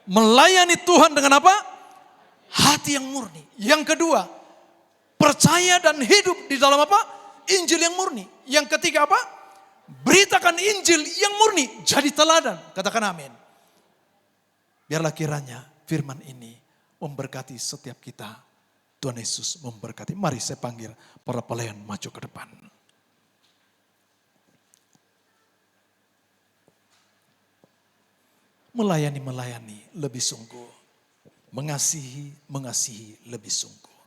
Speaker 3: Melayani Tuhan dengan apa? Hati yang murni. Yang kedua, percaya dan hidup di dalam apa? Injil yang murni. Yang ketiga apa? Beritakan Injil yang murni. Jadi teladan. Katakan amin. Biarlah kiranya firman ini memberkati setiap kita. Tuhan Yesus memberkati. Mari saya panggil para pelayan maju ke depan. Melayani lebih sungguh. Mengasihi lebih sungguh.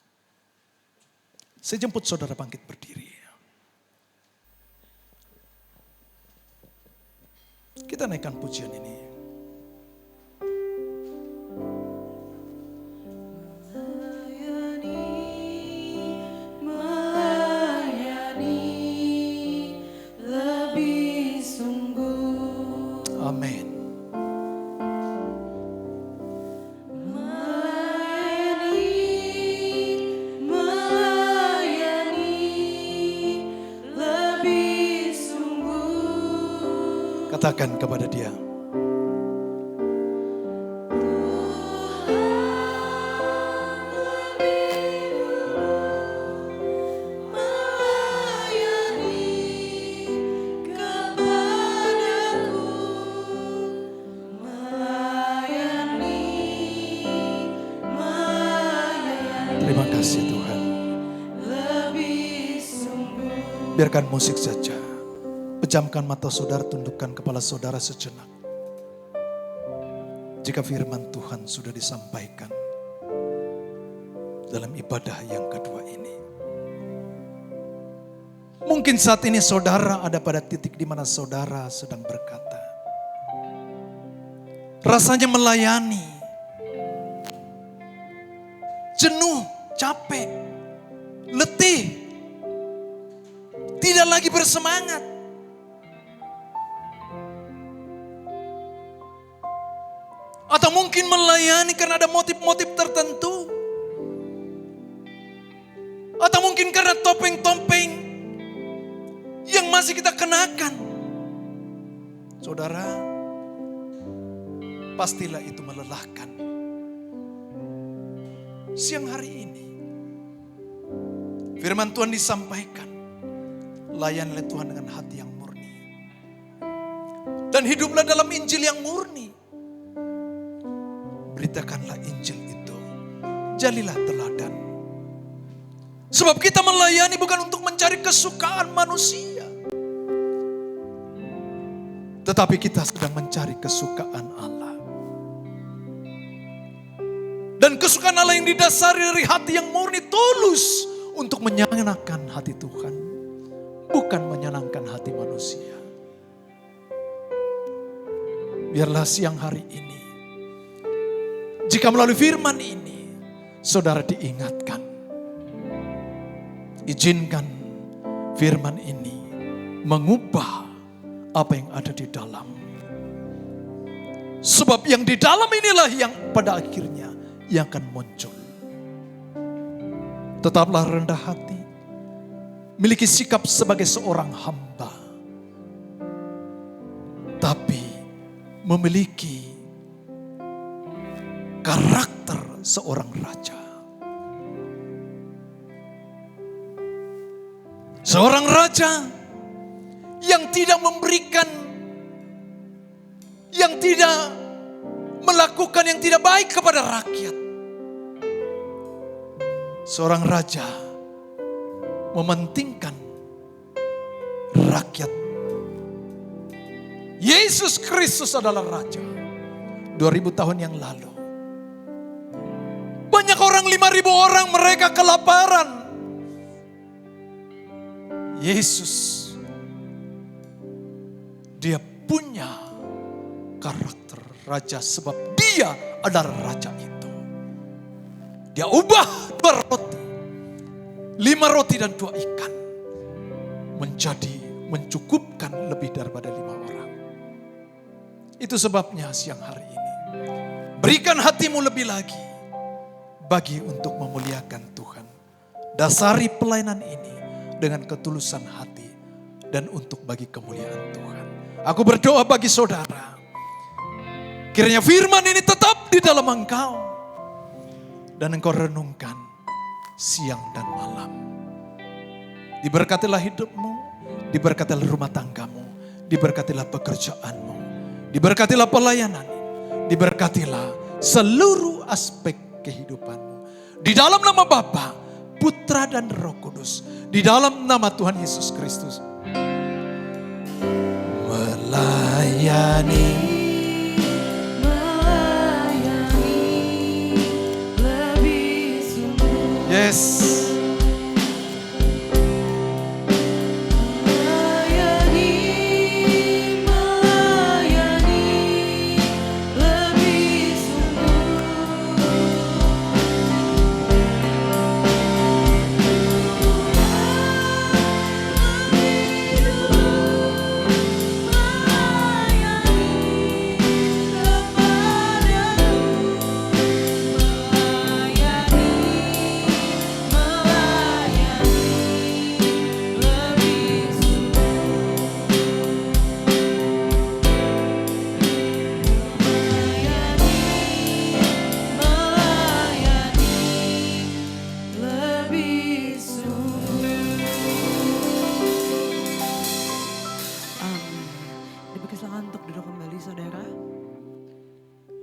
Speaker 3: Saya jemput saudara bangkit berdiri. Kita naikkan pujian ini. Amin. Katakan kepada dia. Terima kasih Tuhan. Biarkan musik saja. Pejamkan mata saudara, tundukkan kepala saudara sejenak. Jika firman Tuhan sudah disampaikan dalam ibadah yang kedua ini. Mungkin saat ini saudara ada pada titik di mana saudara sedang berkata, rasanya melayani, jenuh, capek, letih, semangat. Atau mungkin melayani karena ada motif-motif tertentu. Atau mungkin karena topeng-topeng yang masih kita kenakan. Saudara, pastilah itu melelahkan. Siang hari ini, firman Tuhan disampaikan. Layanilah Tuhan dengan hati yang murni. Dan hiduplah dalam Injil yang murni. Beritakanlah Injil itu. Jadilah teladan. Sebab kita melayani bukan untuk mencari kesukaan manusia. Tetapi kita sedang mencari kesukaan Allah. Dan kesukaan Allah yang didasari dari hati yang murni tulus untuk menyenangkan hati Tuhan. Bukan menyenangkan hati manusia. Biarlah siang hari ini, jika melalui firman ini, saudara diingatkan. Izinkan firman ini mengubah apa yang ada di dalam. Sebab yang di dalam inilah yang pada akhirnya yang akan muncul. Tetaplah rendah hati. Miliki sikap sebagai seorang hamba. Tapi memiliki karakter seorang raja. Seorang raja yang tidak memberikan, yang tidak melakukan yang tidak baik kepada rakyat. Seorang raja mementingkan rakyat. Yesus Kristus adalah raja. 2000 tahun yang lalu. Banyak orang, 5.000 orang mereka kelaparan. Yesus, dia punya karakter raja sebab dia adalah raja itu. Dia ubah 2 roti, 5 roti dan 2 ikan menjadi mencukupkan lebih daripada 5 orang. Itu sebabnya siang hari ini berikan hatimu lebih lagi bagi untuk memuliakan Tuhan. Dasari pelayanan ini dengan ketulusan hati dan untuk bagi kemuliaan Tuhan. Aku berdoa bagi saudara, kiranya firman ini tetap di dalam engkau dan engkau renungkan siang dan malam. Diberkatilah hidupmu, diberkatilah rumah tanggamu, diberkatilah pekerjaanmu, diberkatilah pelayanan, diberkatilah seluruh aspek kehidupanmu. Di dalam nama Bapa, Putra dan Roh Kudus, di dalam nama Tuhan Yesus Kristus. Melayani
Speaker 2: lebih sungguh.
Speaker 3: Yes.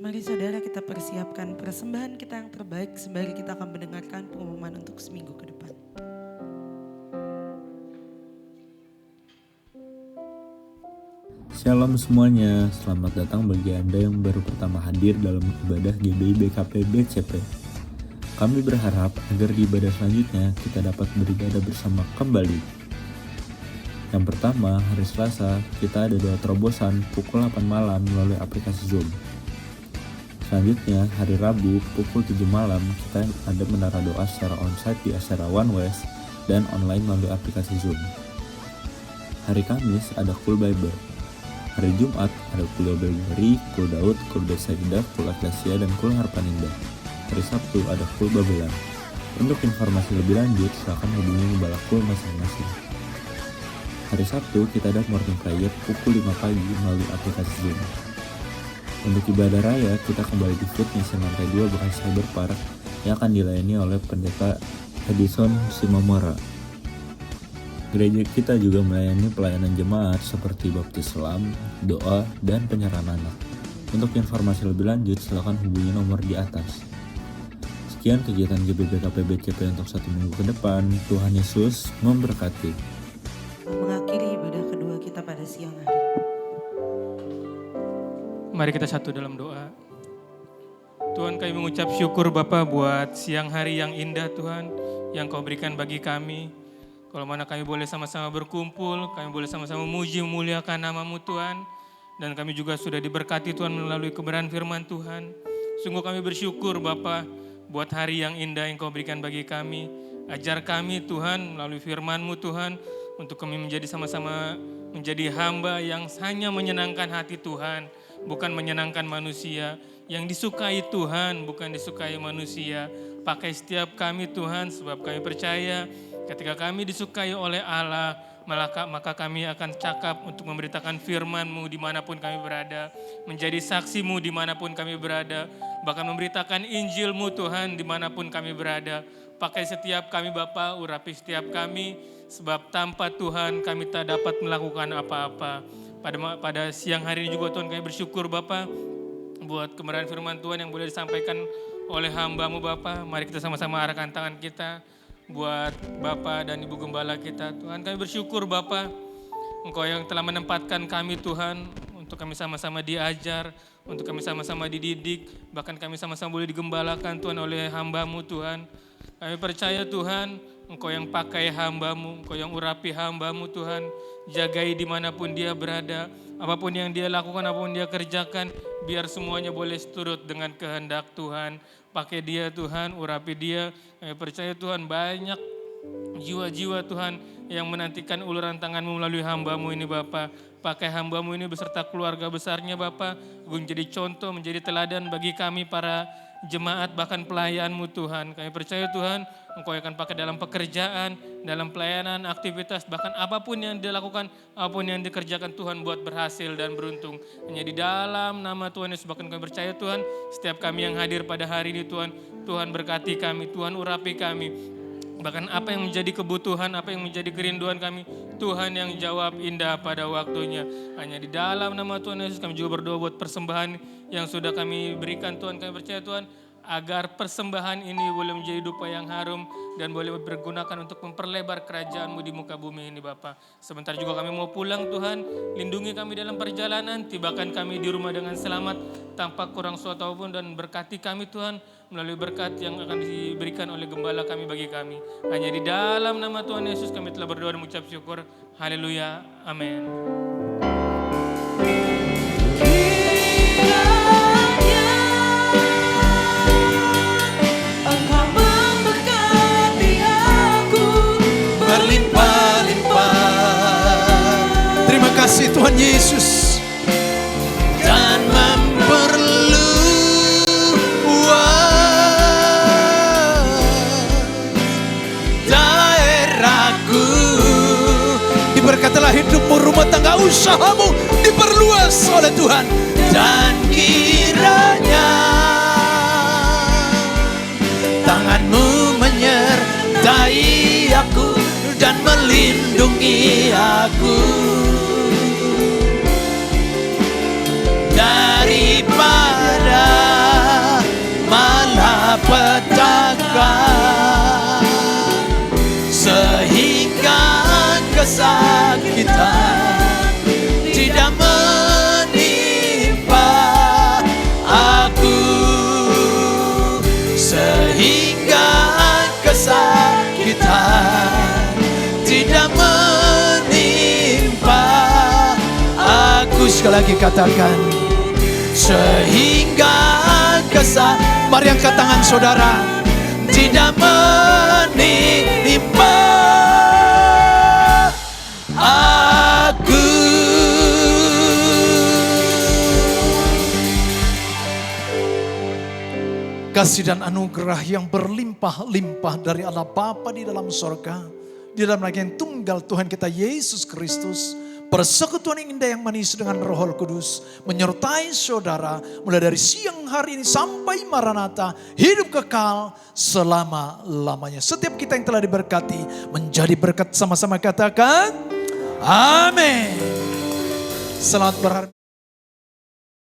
Speaker 1: Mari saudara kita persiapkan persembahan kita yang terbaik sembari kita akan mendengarkan pengumuman untuk seminggu ke depan.
Speaker 4: Shalom semuanya, selamat datang bagi Anda yang baru pertama hadir dalam ibadah GBI BKP BCP. Kami berharap agar di ibadah selanjutnya kita dapat beribadah bersama kembali. Yang pertama, hari Selasa kita ada doa terobosan pukul 8 malam melalui aplikasi Zoom. Selanjutnya, hari Rabu pukul 7 malam kita ada menara doa secara onsite di Acara One West dan online melalui aplikasi Zoom. Hari Kamis ada Kul Bible. Hari Jumat ada Kul Babelari, Kul Daud, Kul Betsaida, Kul Atlasia, dan Kul Harapan Indah. Hari Sabtu ada Kul Babelan. Untuk informasi lebih lanjut, silakan hubungi gembala Kul masing-masing. Hari Sabtu kita ada morning prayer pukul 5 pagi melalui aplikasi Zoom. Untuk ibadah raya, kita kembali di Food Nation lantai 2 bekas Cyber Park yang akan dilayani oleh Pendeta Edison Simamora. Gereja kita juga melayani pelayanan jemaat seperti baptis selam, doa, dan penyerahan anak. Untuk informasi lebih lanjut, silakan hubungi nomor di atas. Sekian kegiatan GBB KPBCP untuk 1 minggu ke depan. Tuhan Yesus memberkati.
Speaker 1: Mengakhiri ibadah kedua kita pada siang hari.
Speaker 2: Mari kita satu dalam doa. Tuhan, kami mengucap syukur Bapa buat siang hari yang indah Tuhan, yang Kau berikan bagi kami. Kalau mana kami boleh sama-sama berkumpul, kami boleh sama-sama memuji memuliakan nama-Mu Tuhan. Dan kami juga sudah diberkati Tuhan melalui kebenaran firman Tuhan. Sungguh kami bersyukur Bapa buat hari yang indah yang Kau berikan bagi kami. Ajar kami Tuhan melalui firman-Mu Tuhan, untuk kami menjadi sama-sama menjadi hamba yang hanya menyenangkan hati Tuhan, bukan menyenangkan manusia. Yang disukai Tuhan, bukan disukai manusia. Pakai setiap kami Tuhan, sebab kami percaya ketika kami disukai oleh Allah, maka kami akan cakap untuk memberitakan firman-Mu dimanapun kami berada, menjadi saksi-Mu dimanapun kami berada, bahkan memberitakan Injil-Mu Tuhan dimanapun kami berada. Pakai setiap kami Bapa, urapi setiap kami, sebab tanpa Tuhan kami tak dapat melakukan apa-apa. Pada siang hari ini juga Tuhan kami bersyukur Bapa buat kebenaran firman Tuhan yang boleh disampaikan oleh hamba-Mu Bapa. Mari kita sama-sama arahkan tangan kita buat Bapak dan Ibu Gembala kita. Tuhan, kami bersyukur Bapak, Engkau yang telah menempatkan kami Tuhan, untuk kami sama-sama diajar, untuk kami sama-sama dididik, bahkan kami sama-sama boleh digembalakan Tuhan oleh hamba-Mu Tuhan. Kami percaya Tuhan, Engkau yang pakai hamba-Mu, Engkau yang urapi hamba-Mu Tuhan, jagai dimanapun dia berada, apapun yang dia lakukan, apapun dia kerjakan, biar semuanya boleh seturut dengan kehendak Tuhan. Pakai dia Tuhan, urapi dia. Kami percaya Tuhan banyak jiwa-jiwa Tuhan yang menantikan uluran tangan-Mu melalui hamba-Mu ini Bapa. Pakai hamba-Mu ini beserta keluarga besarnya Bapa, menjadi contoh, menjadi teladan bagi kami para jemaat, bahkan pelayan-Mu Tuhan. Kami percaya Tuhan, Engkau akan pakai dalam pekerjaan, dalam pelayanan, aktivitas, bahkan apapun yang dilakukan, apapun yang dikerjakan Tuhan buat berhasil dan beruntung. Hanya di dalam nama Tuhan Yesus, bahkan kami percaya Tuhan, setiap kami yang hadir pada hari ini Tuhan, Tuhan berkati kami, Tuhan urapi kami. Bahkan apa yang menjadi kebutuhan, apa yang menjadi kerinduan kami, Tuhan yang jawab indah pada waktunya. Hanya di dalam nama Tuhan Yesus kami juga berdoa buat persembahan yang sudah kami berikan Tuhan. Kami percaya Tuhan, agar persembahan ini boleh menjadi dupa yang harum dan boleh bergunakan untuk memperlebar kerajaan-Mu di muka bumi ini Bapa. Sebentar juga kami mau pulang Tuhan, lindungi kami dalam perjalanan, tibakan kami di rumah dengan selamat tanpa kurang suatu apapun, dan berkati kami Tuhan melalui berkat yang akan diberikan oleh gembala kami bagi kami. Hanya di dalam nama Tuhan Yesus kami telah berdoa dan mengucap syukur. Haleluya. Amin.
Speaker 3: Terima kasih Tuhan Yesus. Dan daerahku, diberkatilah hidupmu, rumah tangga, usahamu diperluas oleh Tuhan. Dan kiranya tangan-Mu menyertai aku dan melindungi aku daripada malapetaka, sehingga kesakitan tidak menimpa aku, sehingga kesakitan tidak menimpa aku. Sekali lagi katakan, sehingga mari angkat tangan saudara, tidak menimpa aku. kasih dan anugerah yang berlimpah-limpah dari Allah Bapa di dalam sorga, di dalam nama yang tunggal Tuhan kita Yesus Kristus, persekutuan yang indah yang manis dengan Roh Kudus menyertai saudara mulai dari siang hari ini sampai Maranatha, hidup kekal selama-lamanya. Setiap kita yang telah diberkati menjadi berkat, sama-sama katakan amin. Selamat berharap.